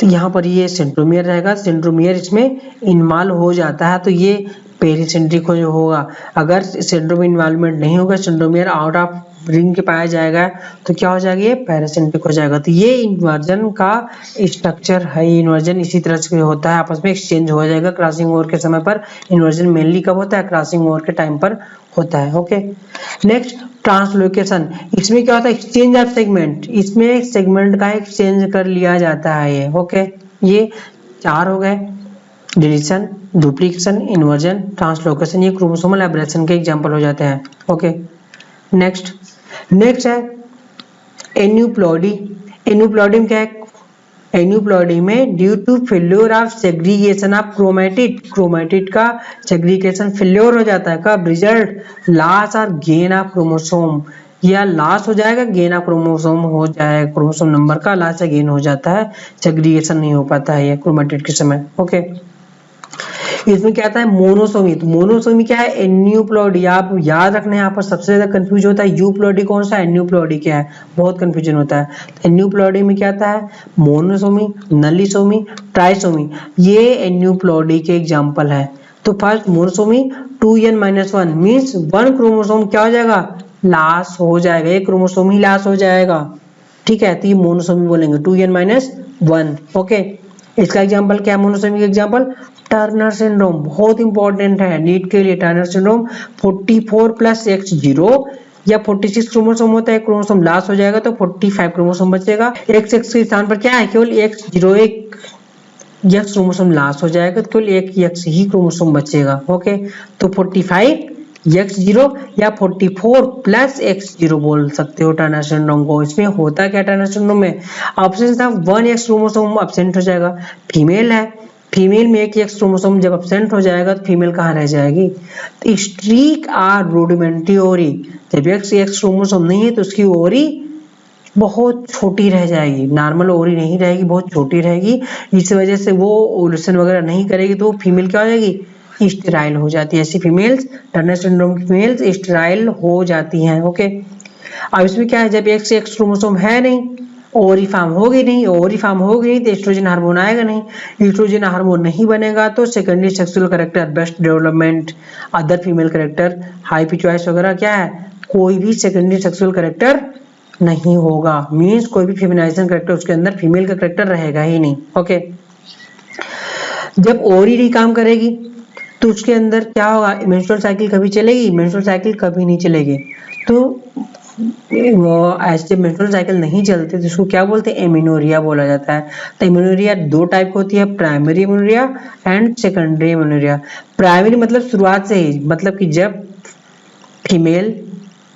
तो यहाँ पर ये सेंट्रोमियर रहेगा, सेंट्रोमियर इसमें इन्वॉल्व हो जाता है तो ये पेरीसेंट्रिक हो होगा। अगर सेंट्रोमियर इन्वॉल्वमेंट नहीं होगा, सेंट्रोमियर आउट ऑफ रिंग के पाया जाएगा तो क्या हो जाएगा, ये पैरासेंट्रिक हो जाएगा। तो ये इन्वर्जन का स्ट्रक्चर है। इन्वर्जन इसी तरह से होता है, आपस में एक्सचेंज हो जाएगा क्रॉसिंग ओवर के समय पर। इन्वर्जन मेनली कब होता है, क्रॉसिंग ओवर के टाइम पर होता है। ओके नेक्स्ट ट्रांसलोकेशन, इसमें क्या होता है, एक्सचेंज ऑफ सेगमेंट, इसमें सेगमेंट का एक्सचेंज कर लिया जाता है ये। ओके ये चार हो गए, डिलीशन, डुप्लीकेशन, इन्वर्जन, ट्रांसलोकेशन, ये क्रोमोसोमल एब्रेशन के एग्जांपल हो जाते हैं। ओके नेक्स्ट है एन्यूप्लॉडी। एन्यूप्लॉडी में क्या है, एन्यूप्लॉडी में due to failure of segregation of chromatid, chromatid का सेग्रीगेशन फेल्योर हो जाता है, कब, रिजल्ट लॉस और गेन ऑफ क्रोमोसोम, या लॉस हो जाएगा, गेन ऑफ क्रोमोसोम हो जाएगा, क्रोमोसोम नंबर का लॉस या गेन हो जाता है, सेग्रीगेशन नहीं हो पाता है ये क्रोमैटिड के समय। ओके इसमें क्या आता है मोनोसोमी। तो मोनोसोमी क्या है, एन्यूप्लॉडी। आप याद रखना है, यहाँ पर सबसे ज्यादा कंफ्यूज होता है यूप्लॉडी कौन सा, एन्यूप्लॉडी क्या है, बहुत कंफ्यूजन होता है। तो एन्यूप्लॉडी में क्या आता है, मोनोसोमी, नलीसोमी, ट्राइसोमी, ये एन्यूप्लॉडी के एग्जाम्पल है। तो first monosomy 2n-1 means 1 chromosome क्या हो जाएगा, लॉस हो जाएगा, एक क्रोमोसोम ही लॉस हो जाएगा, ठीक है। तो ये मोनोसोमी बोलेंगे 2n-1। ओके इसका एग्जाम्पल क्या है, मोनोसोमी का एग्जाम्पल टर्नर सिंड्रोम, बहुत इंपॉर्टेंट है नीट के लिए। टर्नर सिंड्रोम 44 + x0 या 46 क्रोमोसोम होता है, क्रोमोसोम लॉस हो जाएगा तो 45 क्रोमोसोम बचेगा। x के स्थान पर क्या है, केवल x0 एक x क्रोमोसोम लॉस हो जाएगा तो केवल एक x ही क्रोमोसोम बचेगा। ओके तो 45 x0 या 44 + x0 बोल सकते हो टर्नर सिंड्रोम को। इसमें होता क्या टर्नर सिंड्रोम में, ऑप्शन था 1x क्रोमोसोम एब्सेंट हो जाएगा, फीमेल है, फीमेल में एक एक्स क्रोमोसोम जब एब्सेंट हो जाएगा तो फीमेल कहाँ रह जाएगी, तो स्ट्रीक आर रूडिमेंट्री ओरी, जब एक्स क्रोमोसोम नहीं है तो उसकी ओरी बहुत छोटी रह जाएगी, नॉर्मल ओरी नहीं रहेगी, बहुत छोटी रहेगी। इस वजह से वो ओवुलेशन वगैरह नहीं करेगी तो फीमेल क्या हो जाएगी, स्टेराइल हो जाती है। ऐसी फीमेल्स, टर्नर सिंड्रोम की फीमेल्स स्टेराइल हो जाती हैं। ओके, अब इसमें क्या है, जब एक्स क्रोमोसोम है नहीं, ओवरी फॉर्म होगी नहीं, ओवरी फॉर्म होगी नहीं तो एस्ट्रोजन हार्मोन आएगा नहीं, एस्ट्रोजन हार्मोन नहीं बनेगा तो secondary sexual character, best development, other female character, high P choice वगैरह क्या है, कोई भी सेकेंडरी सेक्सुअल कैरेक्टर नहीं होगा। मींस कोई भी फेमिनाइजेशन कैरेक्टर उसके अंदर फीमेल का कैरेक्टर रहेगा ही नहीं। ओके, जब ओवरी नहीं काम करेगी तो उसके अंदर क्या होगा, मेंस्ट्रुअल साइकिल कभी चलेगी, मेंस्ट्रुअल साइकिल कभी नहीं चलेगी। तो वो ऐसे मेंस्ट्रुअल साइकिल नहीं चलते तो इसको क्या बोलते हैं, एमिनोरिया बोला जाता है। तो एमिनोरिया दो टाइप की होती है, primary amenorrhoea and secondary amenorrhoea. Primary मतलब शुरुआत से ही, मतलब कि जब फीमेल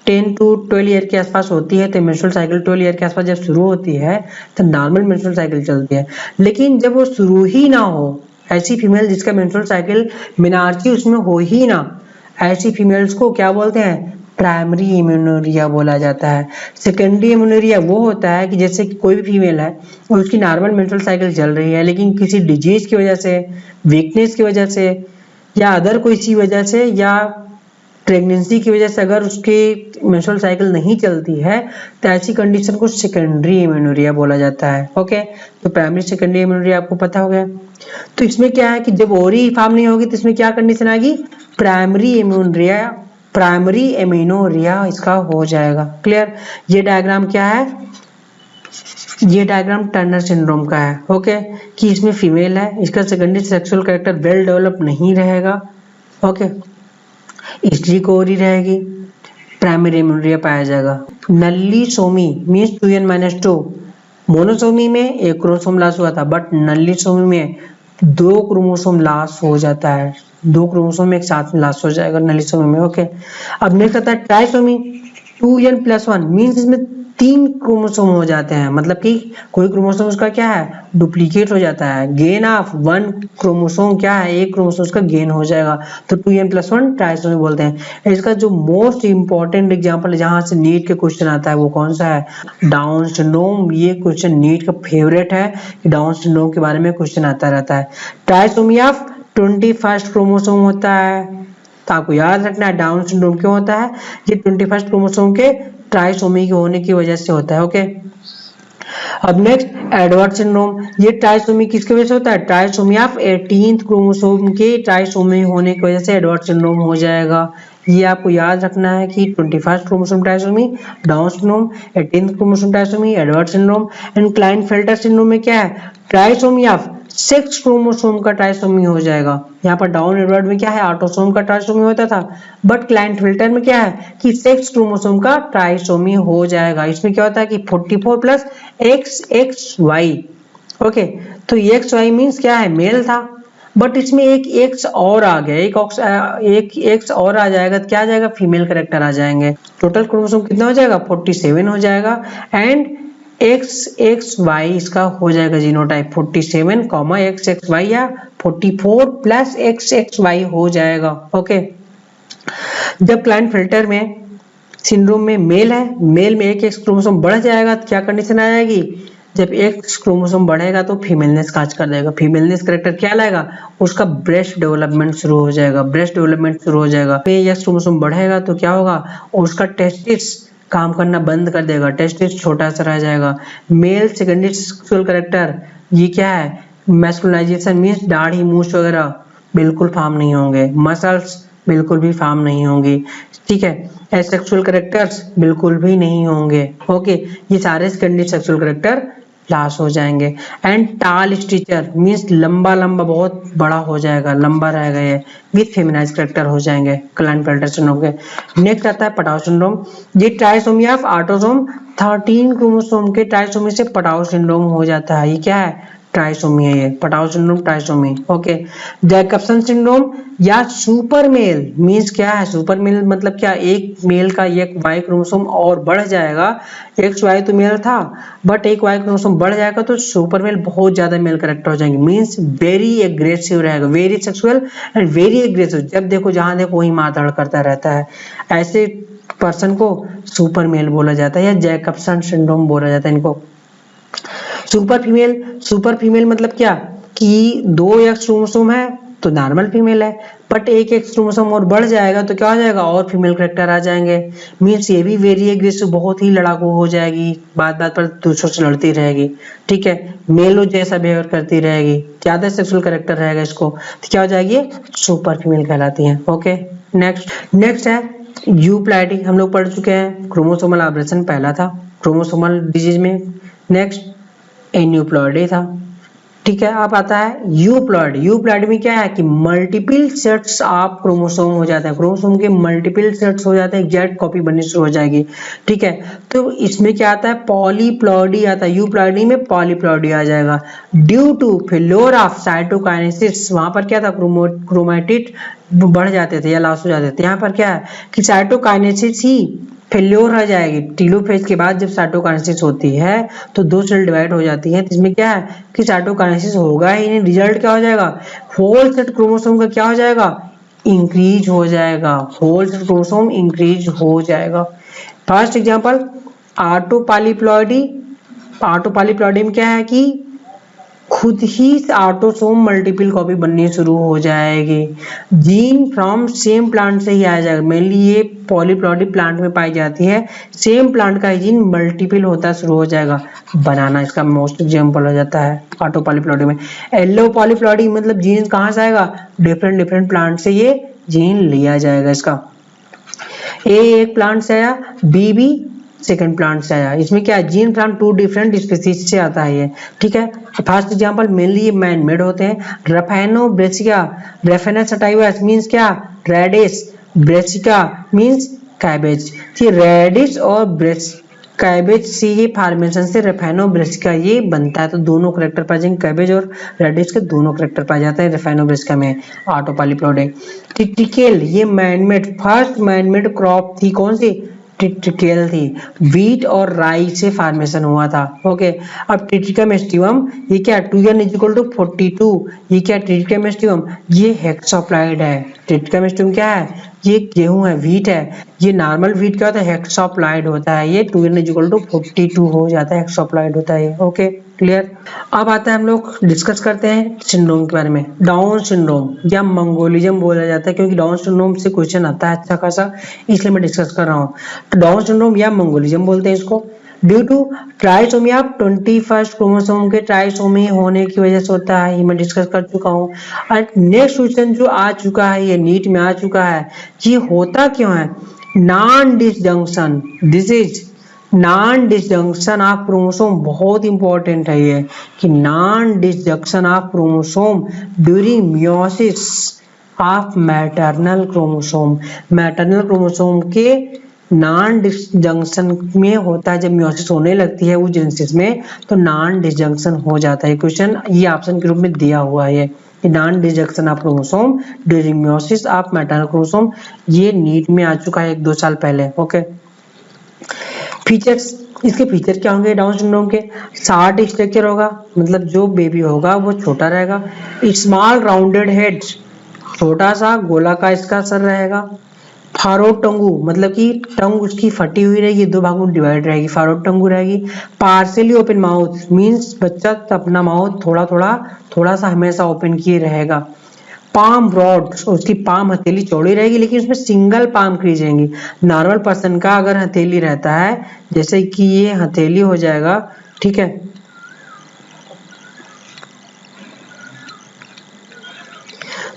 10 to 12 ईयर के आसपास होती है तो मेंस्ट्रुअल साइकिल 12 ईयर के आसपास जब शुरू होती है तो नॉर्मल मेंस्ट्रुअल साइकिल चलती है। लेकिन जब वो शुरू ही ना हो, ऐसी फीमेल जिसका मेंस्ट्रुअल साइकिल मेनार्ची उसमें हो ही ना, ऐसी फीमेल्स को क्या बोलते हैं, प्राइमरी एमिनोरिया बोला जाता है। सेकेंडरी एमिनोरिया वो होता है कि जैसे कि कोई भी फीमेल है और उसकी नॉर्मल मेंस्ट्रुअल साइकिल चल रही है, लेकिन किसी डिजीज की वजह से, वीकनेस की वजह से या अदर कोई सी वजह से या प्रेगनेंसी की वजह से अगर उसकी मेंस्ट्रुअल साइकिल नहीं चलती है तो ऐसी कंडीशन को सेकेंडरी एमिनोरिया बोला जाता है। ओके, तो प्राइमरी सेकेंडरी एमिनोरिया आपको पता हो गया। तो इसमें क्या है कि जब ओवरी फॉर्म नहीं होगी तो इसमें क्या कंडीशन आएगी, प्राइमरी एमिनोरिया, प्राइमरी एमिनोरिया इसका हो जाएगा। क्लियर, ये डायग्राम क्या है, ये डायग्राम टर्नर सिंड्रोम का है। ओके, कि इसमें फीमेल है, इसका secondary sexual character well develop नहीं रहेगा। ओके, स्त्री को ओरी रहेगी, प्राइमरी एमिनोरिया पाया जाएगा। नल्ली सोमी मीन्स 2n-2, मोनोसोमी में एक क्रोमोसोम लॉस हुआ था, बट नल्ली सोमी में 2 क्रोमोसोम लॉस हो जाता है, 2 क्रोमोसोम एक साथ में लॉस हो जाएगा नल्ली सोमी में। ओके, अब नेक्स्ट आता है ट्राइसोमी, 2n+1 मीन्स इसमें 3 क्रोमोसोम हो जाते हैं, मतलब कि कोई क्रोमोसोम उसका क्या है, डुप्लीकेट हो जाता है। गेन ऑफ 1 क्रोमोसोम क्या है, एक क्रोमोसोम उसका गेन हो जाएगा, तो 2n+1 ट्राइसोमी बोलते हैं। इसका जो मोस्ट इंपॉर्टेंट एग्जांपल जहां से नीट के क्वेश्चन आता है वो कौन सा है, डाउन सिंड्रोम। ये क्वेश्चन नीट का फेवरेट है कि डाउन सिंड्रोम के बारे में क्वेश्चन आता रहता है। ट्राइसोमी ऑफ 21st क्रोमोसोम होता है, तो आपको याद रखना है डाउन सिंड्रोम क्यों होता है, ये 21st क्रोमोसोम के ट्राइसोमी के होने की वजह से होता है। ओके, अब नेक्स्ट एडवर्ड सिंड्रोम, ये ट्राइसोमी किसकी वजह से होता है, ट्राइसोमी ऑफ 18th क्रोमोसोम के ट्राइसोमी होने की वजह से एडवर्ड सिंड्रोम हो जाएगा। ये आपको याद रखना है कि 21st chromosome trisomy, down syndrome, 18th chromosome trisomy, Edward syndrome. And Klinefelter syndrome में क्या है, ट्राइसोमी ऑफ 6 क्रोमोसोम का ट्राइसोमी हो जाएगा। यहाँ पर डाउन एडवर्ड में क्या है, ऑटोसोम का ट्राइसोमी होता था, बट क्लाइनफेल्टर में क्या है कि 6 क्रोमोसोम का ट्राइसोमी हो जाएगा। इसमें क्या होता है कि 44 प्लस XXY। ओके, तो XY मीन्स क्या है, मेल था, बट इसमें एक X और आ गया, एक X और आ जाएगा तो क्या आ जाएगा, फीमेल कैरेक्टर आ जाएंगे। टोटल क्रोमोसोम कितना हो जाएगा, 47 हो जाएगा। एंड XXY इसका हो जाएगा जीनोटाइप 47, XXY या 44 प्लस XXY हो जाएगा। ओके, जब क्लाइनफेल्टर में सिंड्रोम में मेल है, मेल में एक X क्रोमोसोम बढ़ जाएगा तो क्या कंडीशन आ जाएगी, जब X क्रोमोसोम बढ़ेगा तो फीमेलनेस काज कर देगा। फीमेलनेस कैरेक्टर क्या लाएगा, उसका ब्रेस्ट डेवलपमेंट शुरू हो जाएगा, ब्रेस्ट डेवलपमेंट शुरू हो जाएगा। X क्रोमोसोम बढ़ेगा तो क्या होगा, उसका टेस्टिस काम करना बंद कर देगा, टेस्टिस छोटा सा रह जाएगा। मेल सेकेंडरी सेक्सुअल कैरेक्टर ये क्या है, मैस्कुलाइजेशन मींस दाढ़ी मूछ वगैरह बिल्कुल फॉर्म नहीं होंगे, मसल्स बिल्कुल भी फॉर्म नहीं होंगी, ठीक है, एसेक्सुअल कैरेक्टर्स बिल्कुल भी नहीं होंगे। ओके, ये सारे सेकेंडरी सेक्सुअल कैरेक्टर लॉस हो जाएंगे। एंड टाल स्टीचर मींस लंबा लंबा बहुत बड़ा हो जाएगा, लंबा रहेगा ये, विथ फेमिनाइज कैरेक्टर हो जाएंगे क्लाइनफेल्टर सिंड्रोम के। नेक्स्ट आता है पटाउ सिंड्रोम, ये ट्राइसोमी ऑफ ऑटोसोम 13 क्रोमोसोम के ट्राइसोमी से पटाउ सिंड्रोम हो जाता है। ये क्या है, ट्राइसोमी है, ये Patau syndrome trisomy. Okay, Jacobson syndrome या सुपर मेल मींस क्या है, सुपर मेल मतलब क्या, एक मेल का एक वाई क्रोमोसोम और बढ़ जाएगा। XY तो मेल था बट एक वाई क्रोमोसोम बढ़ जाएगा तो सुपर मेल बहुत ज्यादा मेल कैरेक्टर हो जाएंगे, मींस वेरी एग्रेसिव रहेगा, very sexual and very aggressive. जब देखो जहां देखो वही मारधाड़ करता रहता है, ऐसे पर्सन को सुपर मेल बोला जाता है या जैकबसन सिंड्रोम बोला जाता है इनको। सुपर फीमेल मतलब क्या कि 2 X क्रोमोसोम है तो नॉर्मल फीमेल है, बट एक एक्स क्रोमोसोम और बढ़ जाएगा तो क्या हो जाएगा, और फीमेल कैरेक्टर आ जाएंगे। मीन्स ये भी वेरी एग्रेसिव, बहुत ही लड़ाकू हो जाएगी, बात बात पर दूसरों से लड़ती रहेगी, ठीक है, मेलो जैसा बिहेवियर करती रहेगी, ज्यादा सेक्सुअल कैरेक्टर रहेगा इसको, तो क्या हो जाएगी, सुपर फीमेल कहलाती है। ओके, नेक्स्ट है यूप्लाइडी, हम लोग पढ़ चुके हैं, क्रोमोसोमल एब्रेशन पहला था क्रोमोसोमल डिजीज में। नेक्स्ट एन्यूप्लॉइडी था, ठीक है। अब आता है यूप्लॉइडी। यूप्लॉइडी में क्या है कि मल्टीपल सेट्स ऑफ क्रोमोसोम हो जाता है, क्रोमोसोम के मल्टीपल सेट्स हो जाते हैं, एग्जैक्ट कॉपी बननी शुरू हो जाएगी, ठीक है। तो इसमें क्या आता है, पॉलीप्लॉइडी आता है, यूप्लॉइडी में पॉलीप्लॉइडी आ जाएगा। Due to failure of cytokinesis, वहां पर क्या था, क्रोमैटिड बढ़ जाते थे या लॉस हो जाते थे, यहाँ पर क्या है कि साइटोकाइनेसिस ही फेल्योर हो जाएगी। टीलोफेज के बाद जब साइटोकाइनेसिस होती है तो दो सेल डिवाइड हो जाती है, तो इसमें क्या है कि साइटोकाइनेसिस होगा ही नहीं, रिजल्ट क्या हो जाएगा, होल सेट क्रोमोसोम का क्या हो जाएगा, इंक्रीज हो जाएगा, होल सेट क्रोमोसोम इंक्रीज हो जाएगा। First example ऑटोपॉलीप्लॉइडी। ऑटोपॉलीप्लॉइडी में क्या है कि खुद ही ऑटोसोम मल्टीपल कॉपी बननी शुरू हो जाएगी, जीन फ्रॉम सेम प्लांट से ही आ जाएगा। मेनली ये पॉलीप्लॉइडी प्लांट में पाई जाती है, सेम प्लांट का जीन मल्टीपल होता शुरू हो जाएगा। बनाना इसका मोस्ट एग्जांपल हो जाता है ऑटोपॉलीप्लॉइडी में। एलो पॉलीप्लॉइडी मतलब जीन कहाँ से आएगा, डिफरेंट प्लांट से ये जीन लिया जाएगा इसका। ए एक प्लांट से आया, बी भी सेकंड प्लांट से आया, इसमें क्या है, gene from two different species से आता है ये, ठीक है। फर्स्ट एग्जांपल मेनली ये मैन मेड होते हैं। रफेनोब्रेसिका, रेफेनस सटाइवस मींस क्या, रेडिश, ब्रेसिका मींस कैबेज। ये रेडिश और कैबेज से ये फॉर्मेशन से रेफेनोब्रेसिका ये बनता है, तो दोनों करेक्टर पाए जाएंगे, कैबेज और रेडिश के दोनों करेक्टर पाए जाते हैं रेफेनोब्रेसिका में ऑटोपॉलीप्लॉइडी। ट्रिटिकेल ये मैनमेड, फर्स्ट मैनमेड क्रॉप थी, कौन सी, ट्रिटिकेल थी, व्हीट और राई से फॉर्मेशन हुआ था। ओके, अब ट्रिटिकम एस्टिवम ये क्या, 2n = 42, ये क्या, ट्रिटिकम एस्टिवम ये हेक्सोप्लाइड है। ट्रिटिकम एस्टिवम क्या है, ये गेहूं है, व्हीट है, ये नॉर्मल व्हीट क्या होता है, हेक्सोप्लाइड होता है, ये 2n = 42 हो जाता है, हेक्सोप्लाइड होता है। Okay clear. अब आता है हम लोग डिस्कस करते हैं सिंड्रोम के बारे में। डाउन सिंड्रोम या मंगोलिज्म बोला जाता है, क्योंकि डाउन सिंड्रोम से क्वेश्चन आता है अच्छा खासा, इसलिए मैं डिस्कस कर रहा हूँ। तो डाउन सिंड्रोम या मंगोलिज्म बोलते हैं इसको। Due to trisomy of 21st chromosome के ट्राइसोमी होने की वजह से होता है, ये मैं डिस्कस कर चुका हूँ। और नेक्स्ट क्वेश्चन जो आ चुका है, ये नीट में आ चुका है, ये होता क्यों है, non disjunction, this is non disjunction of chromosome, बहुत इंपॉर्टेंट है ये कि non disjunction of chromosome during meiosis of maternal chromosome. Maternal chromosome के नॉन डिसजंक्शन में होता है, जब मियोसिस होने लगती है उस जेनेसिस में, तो नॉन डिसजंक्शन हो जाता है। क्वेश्चन ये ऑप्शन के रूप में दिया हुआ है, non disjunction of chromosome during meiosis of maternal chromosome, ये नीट में आ चुका है 1-2 साल पहले। ओके, फीचर्स, इसके फीचर क्या होंगे डाउन सिंड्रोम के, शार्ट स्ट्रक्चर होगा, मतलब जो बेबी होगा वो छोटा रहेगा। स्मॉल राउंडेड हेड, छोटा सा गोला का इसका सर रहेगा। फारोड टंगू मतलब कि टंग उसकी फटी हुई रहेगी, 2 भागों में डिवाइड रहेगी, फारोड टंगू रहेगी। पार्शियली ओपन माउथ मींस बच्चा अपना माउथ थोड़ा सा हमेशा ओपन किए रहेगा। पाम ब्रॉड, उसकी पाम हथेली चौड़ी रहेगी, लेकिन उसमें सिंगल पाम क्रीज रहेंगी। नॉर्मल पर्सन का अगर हथेली रहता है, जैसे कि ये हथेली हो जाएगा, ठीक है,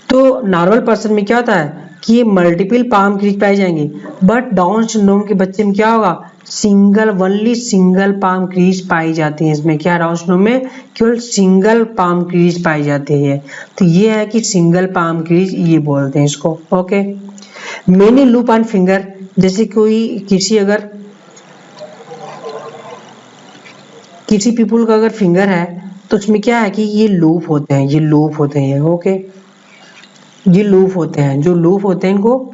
तो नॉर्मल पर्सन में क्या होता है कि ये मल्टीपल पाम क्रीज पाए जाएंगे, बट डाउन सिंड्रोम के बच्चे में क्या होगा, ओनली सिंगल पाम क्रीज पाई जाती है। इसमें क्या, डाउन सिंड्रोम में केवल सिंगल पाम क्रीज पाई जाती है, तो ये है कि सिंगल पाम क्रीज ये बोलते हैं इसको। Okay, many loop on finger, जैसे किसी पीपुल का अगर फिंगर है तो उसमें क्या है कि ये लूप होते हैं, ओके, ये लूप होते हैं, जो लूप होते हैं इनको।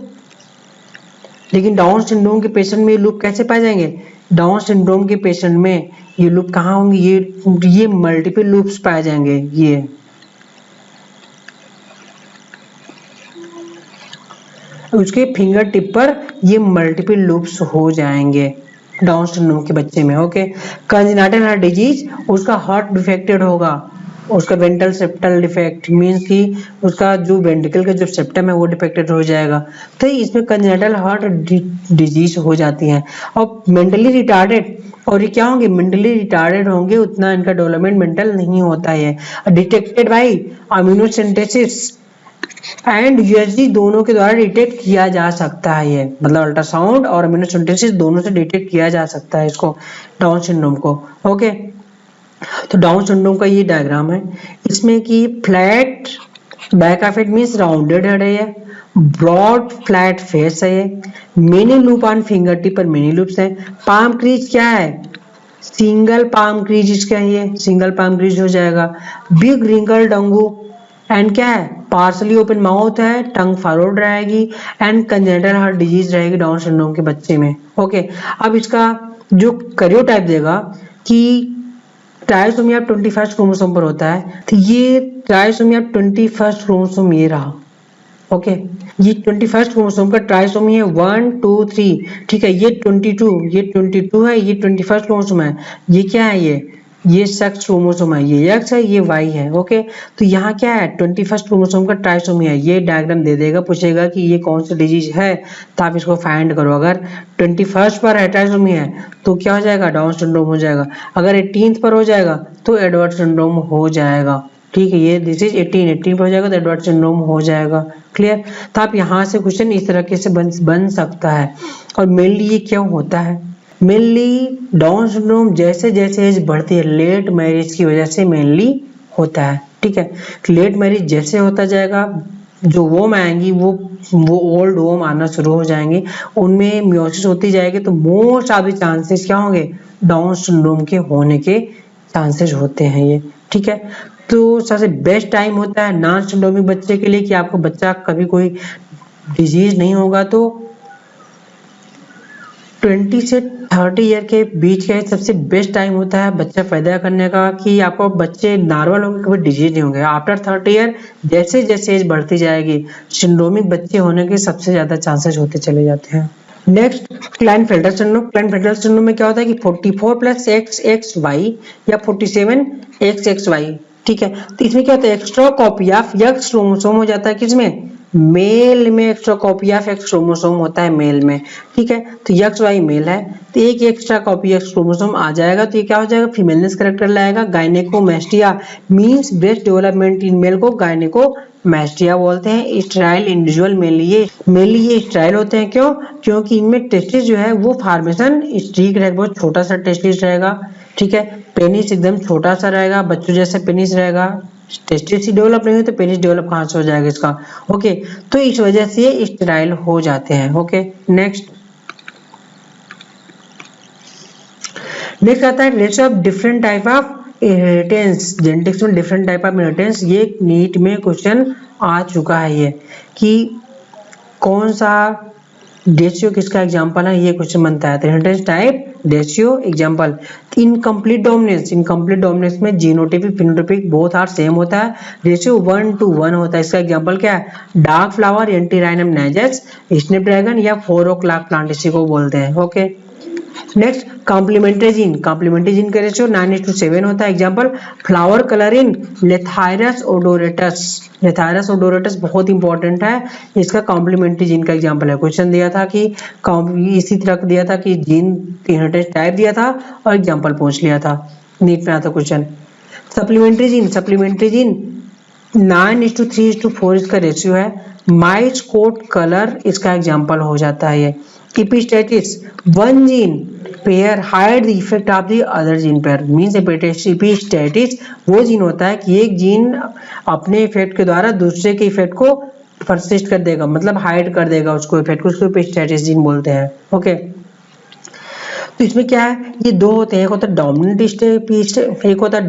लेकिन डाउन सिंड्रोम के पेशेंट में ये लूप कैसे पाए जाएंगे, डाउन सिंड्रोम के पेशेंट में ये लूप कहाँ होंगे, ये मल्टीपल लूप्स पाए जाएंगे, ये उसके फिंगर टिप पर ये मल्टीपल लूप्स हो जाएंगे डाउन सिंड्रोम के बच्चे में। ओके, कंजेनिटल हार्ट डिजीज, उसका हार्ट डिफेक्टेड होगा, उसका वेंट्रल सेप्टल डिफेक्ट मींस कि उसका जो वेंट्रिकल का जो सेप्टम है वो डिफेक्टेड हो जाएगा। तो इसमें कंजेनिटल हार्ट डिजीज हो जाती है। और मेंटली रिटार्डेड, और ये क्या होंगे, मेंटली रिटार्डेड होंगे, उतना इनका डेवलपमेंट मेंटल नहीं होता है। डिटेक्टेड बाय इम्यूनोसिंथेसिस एंड यूएसजी दोनों के द्वारा डिटेक्ट किया जा सकता है। ये मतलब अल्ट्रासाउंड और इम्यूनोसिंथेसिस दोनों से डिटेक्ट किया जा सकता है इसको, डाउन सिंड्रोम को। ओके, तो डाउन सिंड्रोम का ये डायग्राम है, इसमें कि flat back of it means rounded head है, ये ब्रॉड फ्लैट फेस है, ये many loop on finger tip पर मेनी लूप्स है। पाम क्रीज क्या है, सिंगल पाम क्रीज इसका है, ये सिंगल पाम क्रीज हो जाएगा। बिग रिंकल टंगू एंड क्या है, पार्सली ओपन माउथ है, टंग फॉरवर्ड रहेगी एंड कंजेनिटल हार्ट डिजीज रहेगी डाउन सिंड्रोम के बच्चे में। ओके, अब इसका जो कैरियोटाइप देगा कि ट्राइसोमी 21 क्रोमोसोम पर होता है, तो ये ट्राइसोमी 21 क्रोमोसोम ये रहा। ओके, ये 21 क्रोमोसोम का ट्राइसोमी है 1 2 3, ठीक है। ये 22 है, ये 21 क्रोमोसोम है। ये क्या है, ये सेक्स क्रोमोसोम है, ये एक्स है, ये वाई है। ओके, तो यहाँ क्या है, 21 क्रोमोसोम का ट्राइसोमी है। ये डायग्राम दे देगा, पूछेगा कि ये कौन सा डिजीज है, तो आप इसको फाइंड करो। अगर 21 पर है ट्राइसोमी है तो क्या हो जाएगा, डाउन सिंड्रोम हो जाएगा। अगर 18 पर हो जाएगा तो एडवर्ड सिंड्रोम हो जाएगा, ठीक है। ये दिस इज 18 पर हो जाएगा तो एडवर्ड सिंड्रोम हो जाएगा। क्लियर, तो आप यहाँ से क्वेश्चन इस तरीके से बन सकता है। और मेनली ये क्यों होता है, मेनली डाउन सिंड्रोम जैसे जैसे एज बढ़ती है लेट मैरिज की वजह से मेनली होता है, ठीक है। लेट मैरिज जैसे होता जाएगा, जो वोम आएंगी वो ओल्ड वोम आना शुरू हो जाएंगे, उनमें मियोसिस होती जाएगी, तो मोस्ट ऑफ द चांसेस क्या होंगे, डाउन सिंड्रोम के होने के चांसेस होते हैं ये, ठीक है। तो सबसे बेस्ट टाइम होता है नॉन सिंड्रोमिक बच्चे के लिए कि आपको बच्चा कभी कोई डिजीज नहीं होगा, तो 20 से 30 ईयर के बीच का सबसे बेस्ट टाइम होता है बच्चा पैदा करने का, कि आपको बच्चे नॉर्मल होंगे, कभी डिजीज नहीं होंगे। आफ्टर 30 ईयर जैसे जैसे एज बढ़ती जाएगी, सिंड्रोमिक बच्चे होने के सबसे ज्यादा चांसेस होते चले जाते हैं। Next, Klinefelter syndrome. Klinefelter syndrome में क्या होता है कि 44 प्लस XXY या 47 XXY, ठीक है। तो इसमें क्या होता है, extra copy of x chromosome हो जाता है, किसमें, मेल में extra copy of x chromosome होता है मेल में, ठीक है। तो XY मेल है, तो एक एक्स्ट्रा कॉपी एक्स क्रोमोसोम आ जाएगा, तो ये क्या हो जाएगा, फीमेलनेस कैरेक्टर लाएगा। Gynaecomastia means breast development in male को गायनेकोमैस्टिया बोलते हैं। स्टेराइल इंडिविजुअल मेनली ये स्टेराइल होते हैं, क्यों, क्योंकि इनमें टेस्टिस जो है वो फॉर्मेशन स्ट्रीक रहेगा, बहुत छोटा सा टेस्टिस रहेगा, ठीक है। पेनिस एकदम छोटा सा रहेगा, बच्चों जैसा पेनिस रहेगा। टेस्टिस ही डेवलप नहीं हो तो पेनिस डेवलप कहाँ से हो जाएगा इसका। ओके, तो इस वजह से ये स्टेराइल हो जाते हैं। ओके, नेक्स्ट आता है ratio of different type of inheritance. Genetics में डिफरेंट टाइप ऑफ इनहेरिटेंस, ये नीट में क्वेश्चन आ चुका है, ये कि कौन सा रेशियो किसका एग्जांपल है, ये क्वेश्चन बनता है। Inheritance type, ratio, example. Incomplete dominance में genotypic phenotypic both are same होता है, रेशियो 1:1 होता है। इसका एग्जांपल क्या है, डार्क फ्लावर, एंटीराइनम नाइजेस, स्नैपड्रैगन या 4 o'clock प्लांट, इसी को बोलते हैं। ओके, नेक्स्ट, कॉम्प्लीमेंट्री जीन का रेशियो 9:7 होता है। एग्जांपल, फ्लावर कलर इन लेथायरस ओडोरेटस बहुत इंपॉर्टेंट है, इसका कॉम्प्लीमेंट्री जीन का एग्जांपल है। क्वेश्चन दिया था कि इसी तरह दिया था कि जीन इनहेरिटेंस टाइप दिया था और एग्जांपल पूछ लिया था, नीट में आता क्वेश्चन। सप्लीमेंट्री जीन 9:3:4 इसका रेशियो है। माइस कोट कलर इसका एग्जांपल हो जाता है ये। Epistasis, one gene pair hide the effect of the other gene pair means epistasis वो जीन होता है कि एक जीन अपने इफेक्ट के द्वारा दूसरे के इफेक्ट को परसिस्ट कर देगा, मतलब हाइड कर देगा उसको इफेक्ट को, उसको एपिस्टेटिस जीन बोलते हैं। ओके, तो इसमें क्या है, ये दो होते हैं, एक होता है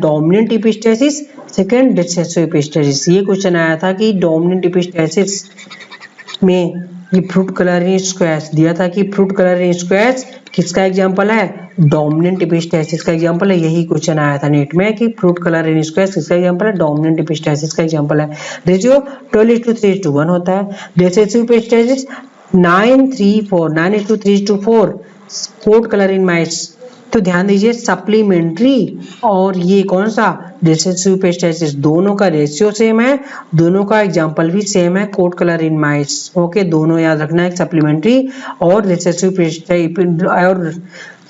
dominant epistasis, second recessive epistasis. ये क्वेश्चन आया था कि डोमिनेंट एपिस्टेसिस में ये फ्रूट कलर इन स्क्वैश दिया था कि फ्रूट कलर इन स्क्वैश किसका एग्जांपल है, डोमिनेंट एपिस्टेसिस का एग्जांपल है। यही क्वेश्चन आया था नीट में कि फ्रूट कलर इन स्क्वैश किसका एग्जांपल है, डोमिनेंट एपिस्टेसिस का एग्जांपल है। रेशियो 12:3:1 होता है। Recessive epistasis 9:3:4 9:3:4 fruit colour in mice तो ध्यान दीजिए सप्लीमेंट्री और ये कौन सा रिसेसिव पेस्टाइसिस, दोनों का रेशियो सेम है, दोनों का एग्जांपल भी सेम है, code colour in mice. Okay, दोनों याद रखना है, सप्लीमेंट्री और रिसेसिव पेस्टाइसिस और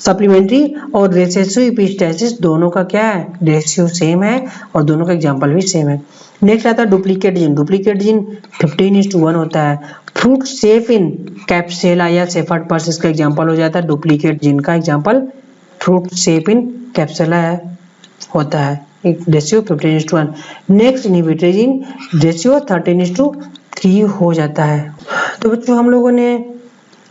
सप्लीमेंट्री और रिसेसिव एपिस्टासिस दोनों का क्या है, रेशियो सेम है और दोनों का एग्जांपल भी सेम है। नेक्स्ट आता है डुप्लीकेट जीन। डुप्लीकेट जीन 15:1 होता है। फ्रूट सेफ इन कैप्सेला या सेफर्ड पर्स इसका एग्जांपल हो जाता है। डुप्लीकेट जीन का एग्जांपल फ्रूट सेफ इन कैप्सेला है होता है, एक ratio 15:1। Next inhibitory gene ratio 13:3 हो जाता है। तो बच्चों हम लोगों ने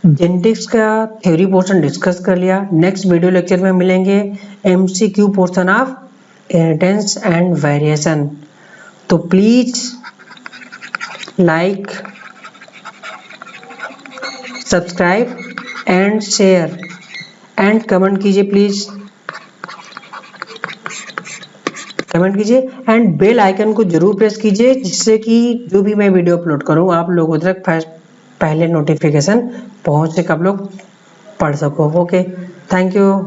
जेनेटिक्स का थ्योरी पोर्शन डिस्कस कर लिया। नेक्स्ट वीडियो लेक्चर में मिलेंगे MCQ portion of inheritance and variation. तो please like, subscribe and share and comment कीजिए, प्लीज कमेंट कीजिए एंड बेल आइकन को जरूर प्रेस कीजिए, जिससे कि जो भी मैं वीडियो अपलोड करूं आप लोगों तक पहले नोटिफिकेशन पहुंच सके, आप लोग पढ़ सको। Okay, thank you.